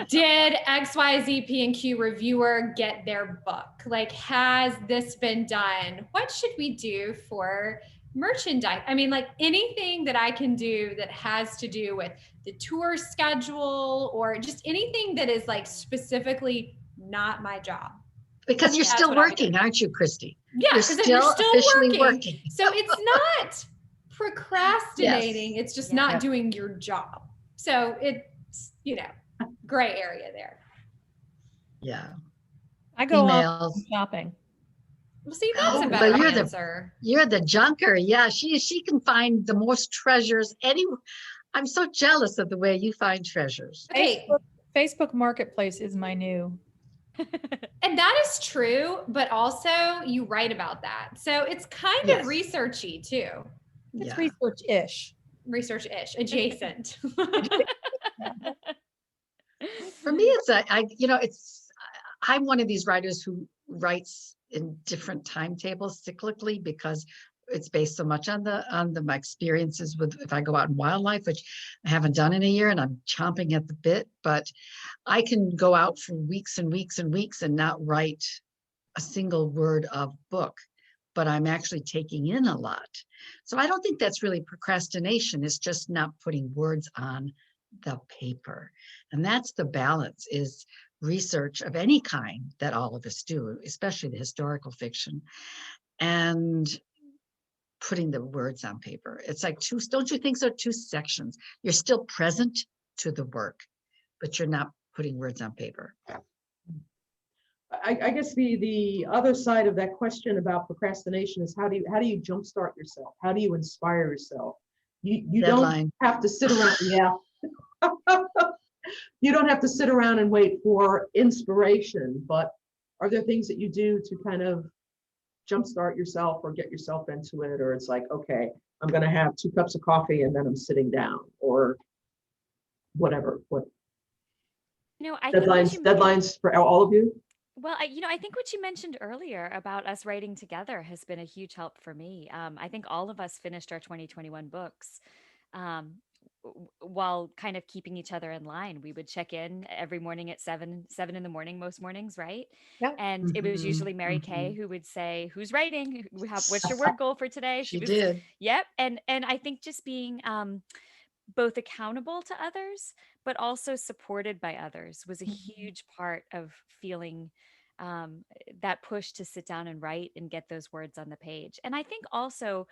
did XYZ P&Q reviewer get their book? Like, has this been done? What should we do for merchandise? I mean, like anything that I can do that has to do with the tour schedule or just anything that is like specifically not my job. Because you're That's still what I would working, do. aren't you, Christy? Yeah, You're because still you're still officially working. So it's not procrastinating. Yes. It's just Yeah. not Yep. doing your job. So it's, gray area there. Yeah. I go off Emails. shopping. Well, see, that's Oh, a but better you're the- answer. You're the junker. Yeah, she can find the most treasures. I'm so jealous of the way you find treasures. Okay. Facebook Marketplace is my new. And that is true, but also you write about that. So it's kind Yes. of researchy too. It's Yeah. research-ish. Research-ish, adjacent. For me, I'm one of these writers who writes in different timetables cyclically because it's based so much on my experiences with if I go out in wildlife, which I haven't done in a year, and I'm chomping at the bit. But I can go out for weeks and weeks and weeks and not write a single word of book, but I'm actually taking in a lot. So I don't think that's really procrastination. It's just not putting words on the paper. And that's the balance, is research of any kind that all of us do, especially the historical fiction, and putting the words on paper. It's like don't you think so? 2 sections. You're still present to the work, but you're not putting words on paper. I guess the other side of that question about procrastination is how do you jumpstart yourself? How do you inspire yourself? You Deadline. don't have to sit around. Yeah. You don't have to sit around and wait for inspiration, but are there things that you do to kind of jumpstart yourself or get yourself into it? Or it's like, okay, I'm going to have 2 cups of coffee and then I'm sitting down, or whatever. What I think deadlines for all of you? Well, I think what you mentioned earlier about us writing together has been a huge help for me. I think all of us finished our 2021 books um, while kind of keeping each other in line. We would check in every morning at 7 in the morning, most mornings, right? Yep. And it was Mhm, usually Mary Kay mhm. who would say, "Who's writing? What's your word goal for today?" She did. Yep. And I think just being both accountable to others, but also supported by others was a huge part of feeling that push to sit down and write and get those words on the page. And I think also,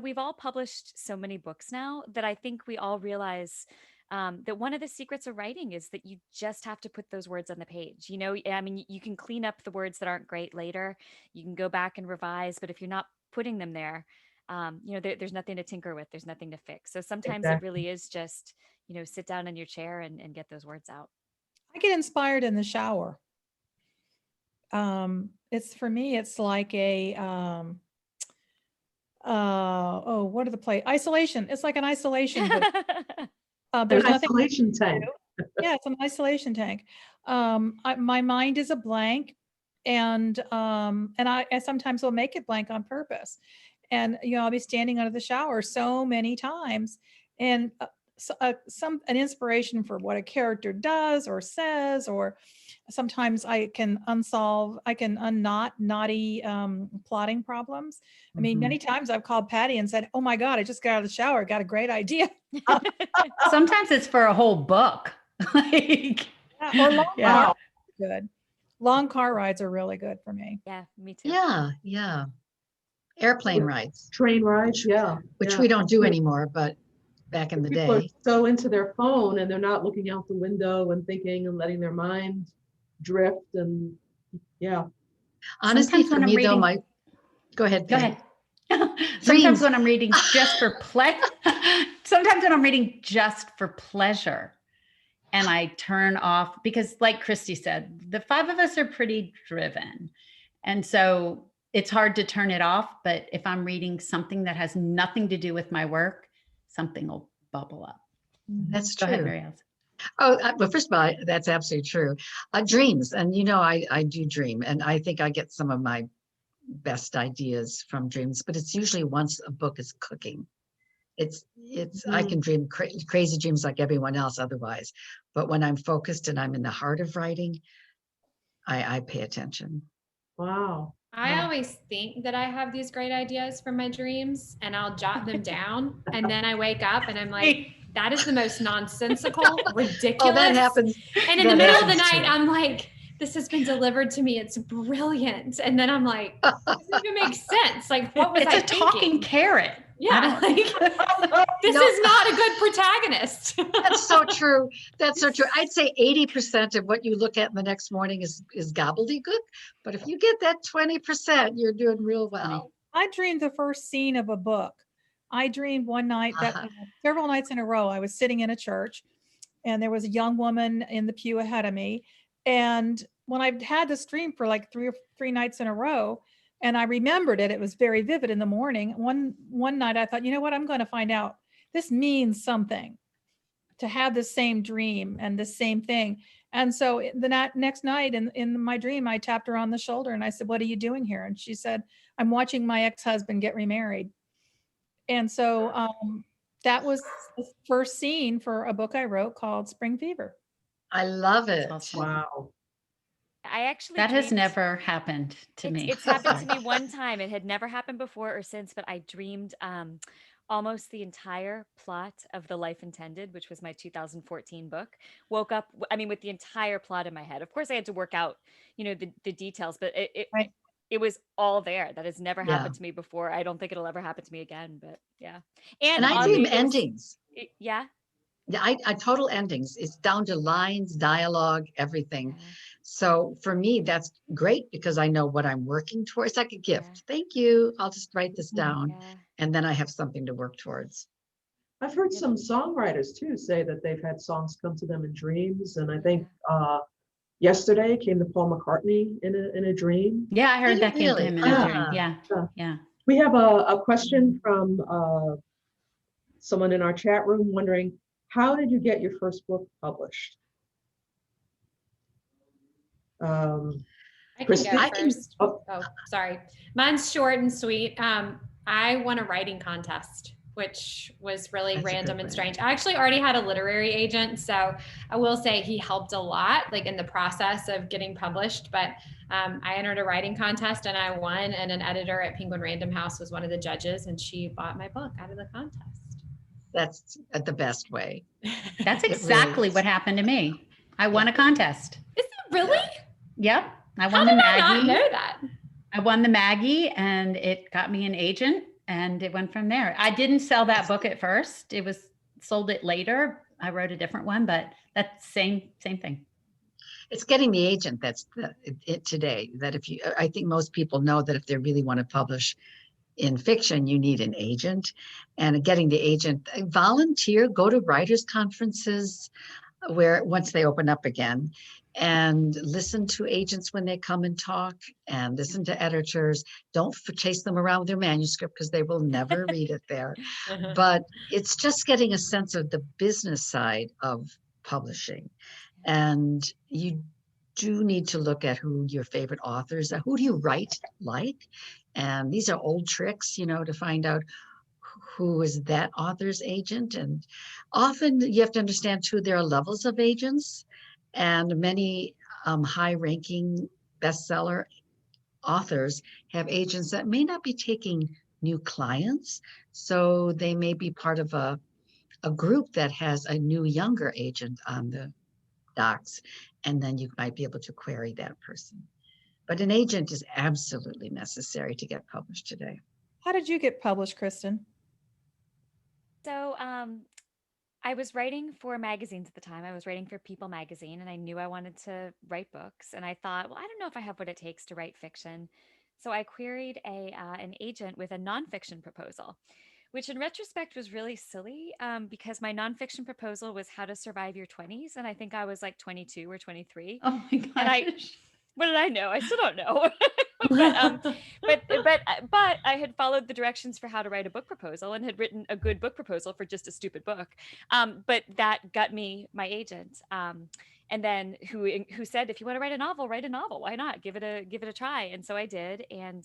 we've all published so many books now that I think we all realize that one of the secrets of writing is that you just have to put those words on the page. I mean, you can clean up the words that aren't great later. You can go back and revise, but if you're not putting them there, there's nothing to tinker with. There's nothing to fix. So sometimes it Exactly. really is just, sit down in your chair and get those words out. I get inspired in the shower. It's for me, it's like a, what are the play? Isolation. It's like an isolation booth. There's An nothing. isolation tank. Yeah, it's an isolation tank. My mind is a blank, and I sometimes will make it blank on purpose. And I'll be standing under the shower so many times, and an inspiration for what a character does or says, or sometimes I can unknot knotty plotting problems. I mean, many times I've called Patty and said, "Oh my God, I just got out of the shower, got a great idea." Sometimes it's for a whole book. Like, Or long yeah. car good. Long car rides are really good for me. Yeah, me too. Yeah. Airplane rides, Train rides, yeah. which yeah. we don't do anymore, but back in the People are day. so into their phone and they're not looking out the window and thinking and letting their mind drift and yeah. Honestly, Sometimes for when I'm me though, reading- go ahead. Go Patty. ahead. Dreams. Sometimes when I'm reading just for sometimes when I'm reading just for pleasure, and I turn off, because like Christy said, the five of us are pretty driven. And so it's hard to turn it off. But if I'm reading something that has nothing to do with my work, something will bubble up. That's Go ahead, true. Mary Alice. Oh, well, first of all, that's absolutely true. Dreams. And I do dream, and I think I get some of my best ideas from dreams, but it's usually once a book is cooking. I can dream crazy dreams like everyone else otherwise, but when I'm focused and I'm in the heart of writing, I pay attention. Wow. I always think that I have these great ideas from my dreams, and I'll jot them down, and then I wake up and I'm like, that is the most nonsensical, ridiculous. Oh, that happens. And in the middle of the night, I'm like, this has been delivered to me. It's brilliant. And then I'm like, it doesn't even make sense. Like, what was I It's a talking thinking? carrot. Yeah, like, this is not a good protagonist. That's so true. That's so true. I'd say 80% of what you look at the next morning is gobbledygook. But if you get that 20%, you're doing real well. I dreamed the first scene of a book. I dreamed one night that several nights in a row, I was sitting in a church and there was a young woman in the pew ahead of me. And when I've had this dream for like three nights in a row, and I remembered it, it was very vivid in the morning. One night I thought, you know what, I'm going to find out. This means something to have the same dream and the same thing. And so the next night in my dream, I tapped her on the shoulder and I said, "What are you doing here?" And she said, "I'm watching my ex-husband get remarried." And so that was the first scene for a book I wrote called Spring Fever. I love it. Awesome. Wow. I actually That has dreamed- never happened to me. It's happened to me one time. It had never happened before or since, but I dreamed almost the entire plot of The Life Intended, which was my 2014 book. Woke up, with the entire plot in my head. Of course, I had to work out, the details, but it was all there. That has never happened to me before. I don't think it'll ever happen to me again, but yeah. And I dream endings. Yeah. Yeah, I total endings. It's down to lines, dialogue, everything. So for me, that's great because I know what I'm working towards. It's like a gift. Yeah. Thank you. I'll just write this down, Yeah. and then I have something to work towards. I've heard some songwriters too say that they've had songs come to them in dreams. And I think yesterday came to Paul McCartney in a dream. Yeah, I heard that came to Really? him in a dream. Yeah. Yeah. We have a question from someone in our chat room wondering, how did you get your first book published? I can Kristen? go I can- first. Oh. Oh, sorry. Mine's short and sweet. I won a writing contest, which was really That's a random good and one. strange. I actually already had a literary agent, so I will say he helped a lot, like in the process of getting published. But I entered a writing contest and I won, and an editor at Penguin Random House was one of the judges, and she bought my book out of the contest. That's the best way. That's It really exactly is. what happened to me. I won a contest. Is it really? Yep. I How won the did I not Maggie. know that? I won the Maggie and it got me an agent and it went from there. I didn't sell that book at first. It was sold it later. I wrote a different one, but that's same thing. It's getting the agent that's it today. That if you, I think most people know that if they really want to publish in fiction, you need an agent. And getting the agent, volunteer, go to writers' conferences where once they open up again, and listen to agents when they come and talk, and listen to editors. Don't chase them around with their manuscript because they will never read it there. But it's just getting a sense of the business side of publishing. And you do need to look at who your favorite authors are. Who do you write like? And these are old tricks, to find out who is that author's agent. And often you have to understand too, there are levels of agents, and many high-ranking bestseller authors have agents that may not be taking new clients. So they may be part of a group that has a new, younger agent on the docs, and then you might be able to query that person. But an agent is absolutely necessary to get published today. How did you get published, Kristen? So I was writing for magazines at the time. I was writing for People magazine, and I knew I wanted to write books. And I thought, well, I don't know if I have what it takes to write fiction. So I queried an agent with a nonfiction proposal, which in retrospect was really silly because my nonfiction proposal was how to survive your 20s. And I think I was like 22 or 23. Oh my gosh. And what did I know? I still don't know. but I had followed the directions for how to write a book proposal and had written a good book proposal for just a stupid book. But that got me my agent. And then who said, if you want to write a novel, why not? Give it a try. And so I did. And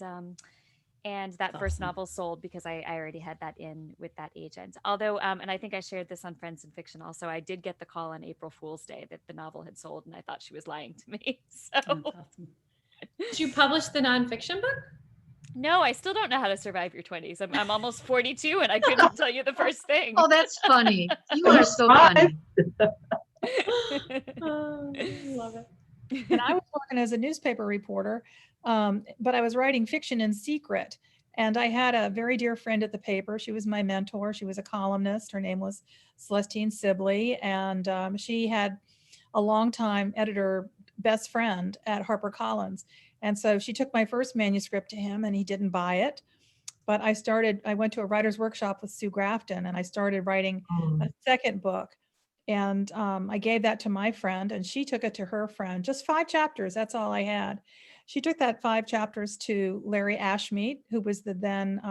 that first novel sold because I already had that in with that agent. Although, and I think I shared this on Friends in Fiction also, I did get the call on April Fool's Day that the novel had sold, and I thought she was lying to me. So, Awesome. Did you publish the nonfiction book? No, I still don't know how to survive your 20s. I'm almost 42 and I couldn't tell you the first thing. Oh, that's funny. You are so funny. Oh, love it. And I was working as a newspaper reporter, but I was writing fiction in secret. And I had a very dear friend at the paper. She was my mentor. She was a columnist. Her name was Celestine Sibley. And she had a longtime editor best friend at HarperCollins. And so she took my first manuscript to him and he didn't buy it. But I went to a writer's workshop with Sue Grafton and I started writing a second book. And I gave that to my friend and she took it to her friend, just 5 chapters. That's all I had. She took that 5 chapters to Larry Ashmead, who was the then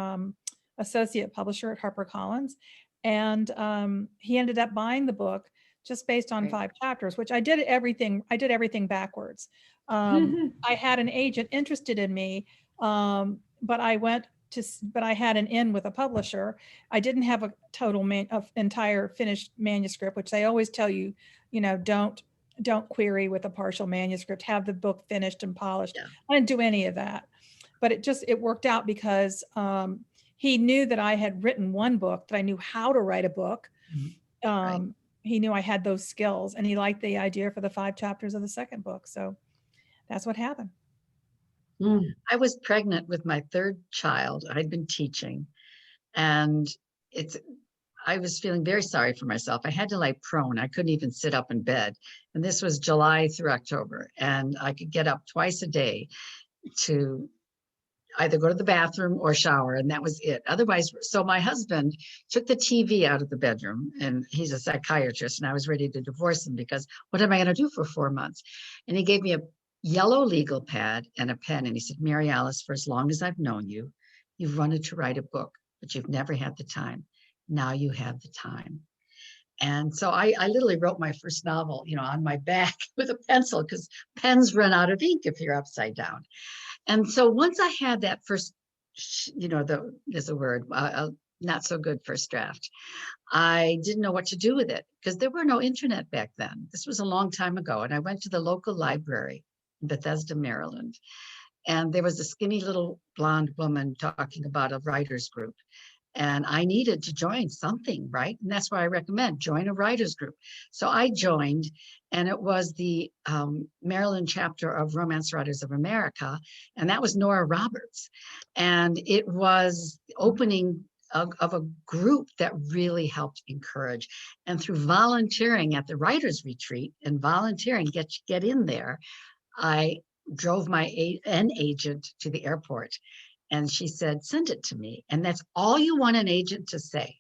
associate publisher at HarperCollins. And he ended up buying the book just based on 5 chapters, which I did everything backwards. I had an agent interested in me, but I had an in with a publisher. I didn't have a total entire finished manuscript, which they always tell you, don't query with a partial manuscript, have the book finished and polished. Yeah. I didn't do any of that, but it worked out because he knew that I had written one book, that I knew how to write a book. Right. He knew I had those skills and he liked the idea for the 5 chapters of the second book. So that's what happened. I was pregnant with my 3rd child. I'd been teaching and I was feeling very sorry for myself. I had to lie prone. I couldn't even sit up in bed. And this was July through October. And I could get up twice a day to either go to the bathroom or shower. And that was it. Otherwise, so my husband took the TV out of the bedroom and he's a psychiatrist. And I was ready to divorce him because what am I going to do for 4 months? And he gave me a yellow legal pad and a pen. And he said, Mary Alice, for as long as I've known you, you've wanted to write a book, but you've never had the time. Now you have the time. And so I literally wrote my first novel, on my back with a pencil, because pens run out of ink if you're upside down. And so once I had that first, there's a word, not so good first draft, I didn't know what to do with it because there were no internet back then. This was a long time ago. And I went to the local library in Bethesda, Maryland. And there was a skinny little blonde woman talking about a writers group. And I needed to join something, right? And that's why I recommend join a writers group. So I joined, and it was the Maryland chapter of Romance Writers of America. And that was Nora Roberts. And it was the opening of a group that really helped encourage. And through volunteering at the writers retreat and volunteering, get in there, I drove an agent to the airport. And she said, send it to me. And that's all you want an agent to say.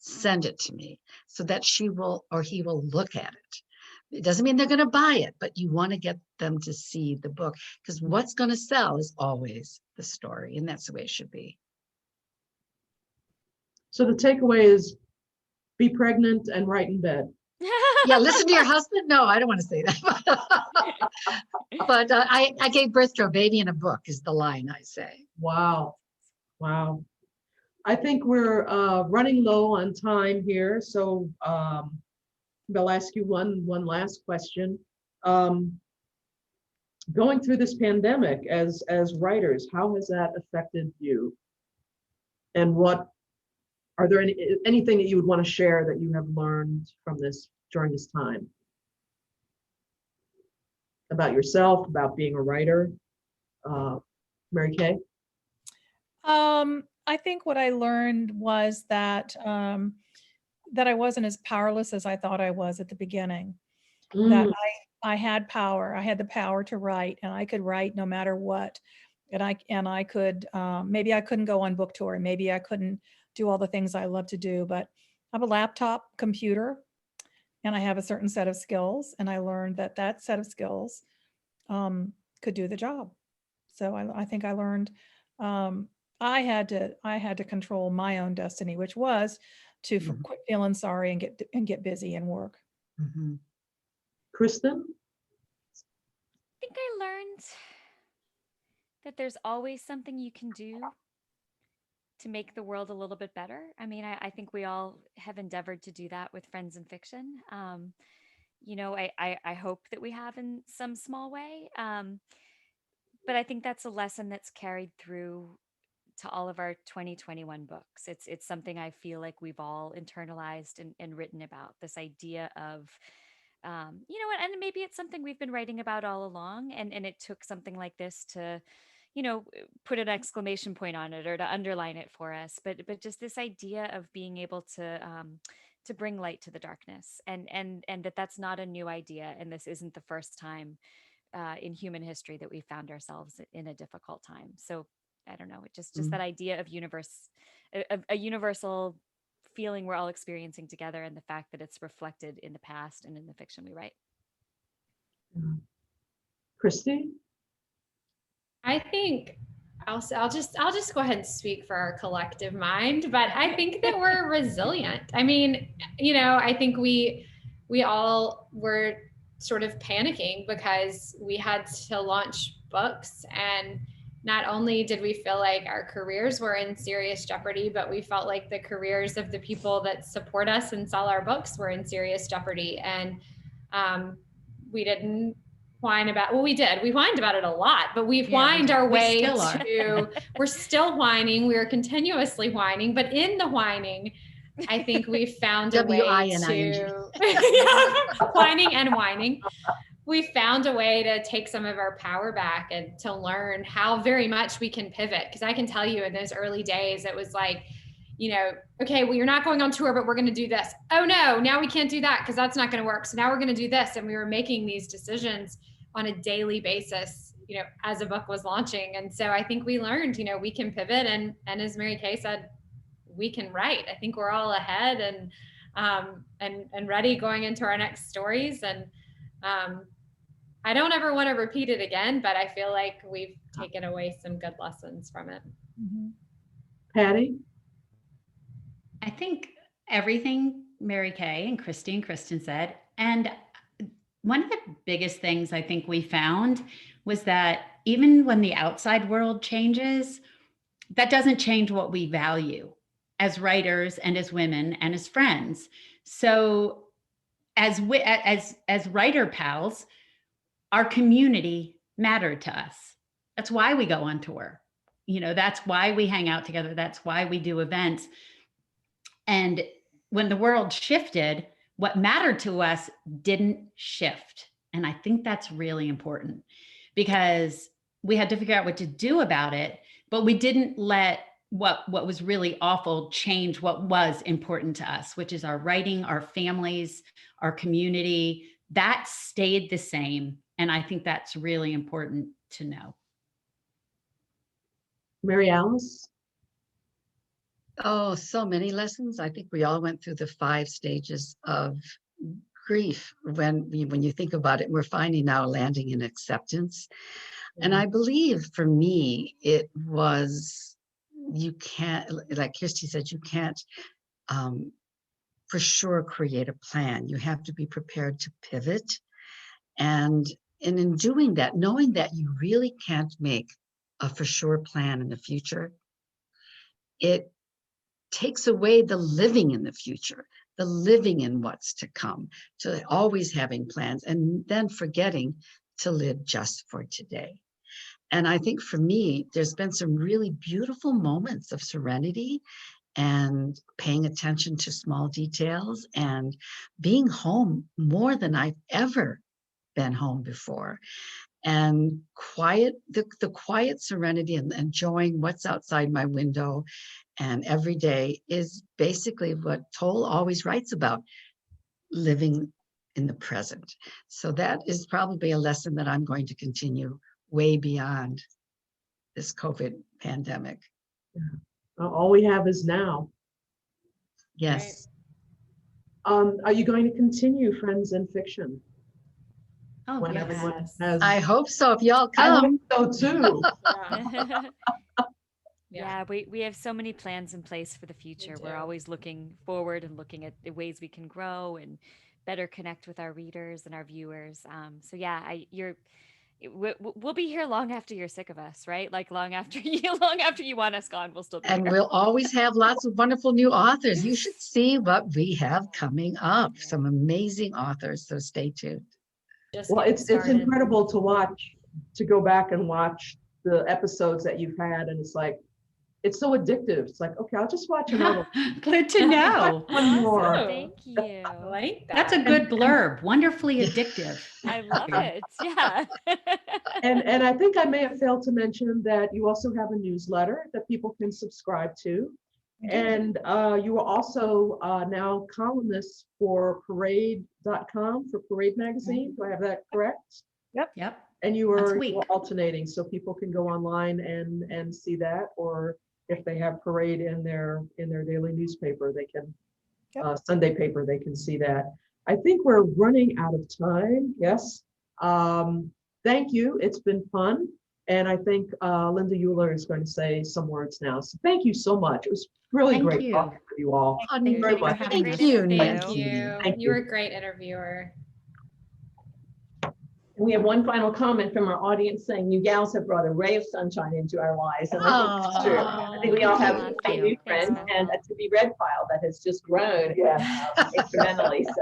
Send it to me so that she will or he will look at it. It doesn't mean they're going to buy it, but you want to get them to see the book, because what's going to sell is always the story. And that's the way it should be. So the takeaway is be pregnant and write in bed. Yeah, listen to your husband. No, I don't want to say that. But I gave birth to a baby in a book is the line I say. Wow. Wow. I think we're running low on time here. So I'll ask you one last question. Going through this pandemic as writers, how has that affected you? And are there anything that you would want to share that you have learned from this during this time? About yourself, about being a writer? Mary Kay? I think what I learned was that that I wasn't as powerless as I thought I was at the beginning. That I had power. I had the power to write, and I could write no matter what. And I could maybe I couldn't go on book tour. Maybe I couldn't do all the things I love to do, but I have a laptop computer, and I have a certain set of skills. And I learned that set of skills could do the job. So I think I learned I had to control my own destiny, which was to quit feeling sorry and get busy and work. Mm-hmm. Kristen? I think I learned that there's always something you can do to make the world a little bit better. I mean, I think we all have endeavored to do that with Friends in Fiction. I hope that we have in some small way. But I think that's a lesson that's carried through to all of our 2021 books. It's something I feel like we've all internalized and written about, this idea of, and maybe it's something we've been writing about all along, and it took something like this to, put an exclamation point on it or to underline it for us. But just this idea of being able to bring light to the darkness, and that's not a new idea, and this isn't the first time in human history that we found ourselves in a difficult time. So I don't know, just that idea of a universal feeling we're all experiencing together, and the fact that it's reflected in the past and in the fiction we write. Christy? I think I'll just go ahead and speak for our collective mind, but I think that we're resilient. I mean, I think we all were sort of panicking because we had to launch books, and not only did we feel like our careers were in serious jeopardy, but we felt like the careers of the people that support us and sell our books were in serious jeopardy. And we didn't whine about, we whined about it a lot, but we've whined our way to, we're still whining. We are continuously whining, but in the whining, I think we found a way to whining and whining. We found a way to take some of our power back and to learn how very much we can pivot. Because I can tell you in those early days, it was like, okay, well, you're not going on tour, but we're going to do this. Oh no, now we can't do that because that's not going to work. So now we're going to do this. And we were making these decisions on a daily basis, as a book was launching. And so I think we learned, we can pivot. And as Mary Kay said, we can write. I think we're all ahead and ready going into our next stories. And I don't ever want to repeat it again, but I feel like we've taken away some good lessons from it. Patti? I think everything Mary Kay and Christy and Kristen said. And one of the biggest things I think we found was that even when the outside world changes, that doesn't change what we value as writers and as women and as friends. So as writer pals, our community mattered to us. That's why we go on tour. That's why we hang out together. That's why we do events. And when the world shifted, what mattered to us didn't shift. And I think that's really important because we had to figure out what to do about it, but we didn't let what was really awful change what was important to us, which is our writing, our families, our community. That stayed the same. And I think that's really important to know. Mary Alice? Oh, so many lessons. I think we all went through the 5 stages of grief when you think about it. We're finally now landing in acceptance. And I believe for me, it was, you can't, like Kirsty said, you can't for sure create a plan. You have to be prepared to pivot. And in doing that, knowing that you really can't make a for sure plan in the future, it takes away the living in the future, the living in what's to come, to always having plans and then forgetting to live just for today. And I think for me, there's been some really beautiful moments of serenity and paying attention to small details and being home more than I've ever been home before. And the quiet serenity and enjoying what's outside my window and every day is basically what Toll always writes about, living in the present. So that is probably a lesson that I'm going to continue way beyond this COVID pandemic. All we have is now. Yes. Are you going to continue Friends in Fiction? Oh, When yes. everyone has. I hope so. If y'all I come. hope so too. Yeah, we have so many plans in place for the future. We're always looking forward and looking at the ways we can grow and better connect with our readers and our viewers. So yeah, we'll be here long after you're sick of us, right? Like long after you want us gone, we'll still be And here. we'll always have lots of wonderful new authors. You should see what we have coming up. Some amazing authors. So stay tuned. Well, it's incredible to watch, to go back and watch the episodes that you've had, and it's like, it's so addictive. It's like, okay, I'll just watch another Good to know. one more. Thank you. I like that. That's a good blurb. Wonderfully addictive. I love it. Yeah. And I think I may have failed to mention that you also have a newsletter that people can subscribe to. And you are also now columnist for parade.com, for Parade magazine. Do I have that correct? Yep. And you Once a are week. alternating, so people can go online and see that, or if they have Parade in their daily newspaper, they can, Sunday paper, they can see that. I think we're running out of time. Yes. Thank you. It's been fun. And I think Linda Euler is going to say some words now. So thank you so much. It was really Thank great you. talking with you all. Thank you very for much. having Thank us. you, Thank Nancy. Thank you. You were a great interviewer. And we have one final comment from our audience saying, you gals have brought a ray of sunshine into our lives. And I think it's true. I think we all have Aw, a thank new you. friend Thanks, and a to be read file that has just grown incrementally. So.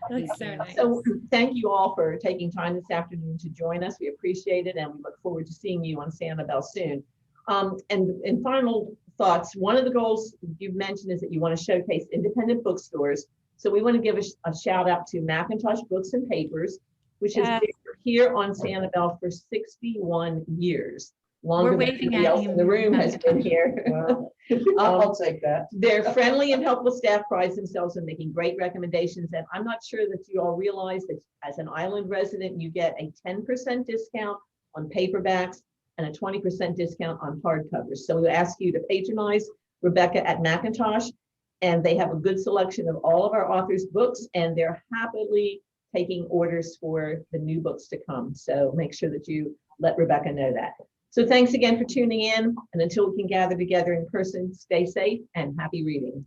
That's so nice. So thank you all for taking time this afternoon to join us. We appreciate it, and we look forward to seeing you on Sanibel soon. And final thoughts, one of the goals you've mentioned is that you want to showcase independent bookstores. So we want to give a shout out to Macintosh Books and Papers, which has been here on Sanibel for 61 years. Longer We're than waving anybody at else you, in the room has been Macintosh. here. I'll take that. Their friendly and helpful staff prides themselves in making great recommendations. And I'm not sure that you all realize that as an island resident, you get a 10% discount on paperbacks and a 20% discount on hardcovers. So we ask you to patronize Rebecca at Macintosh, and they have a good selection of all of our authors' books, and they're happily taking orders for the new books to come. So make sure that you let Rebecca know that. So thanks again for tuning in. And until we can gather together in person, stay safe and happy reading.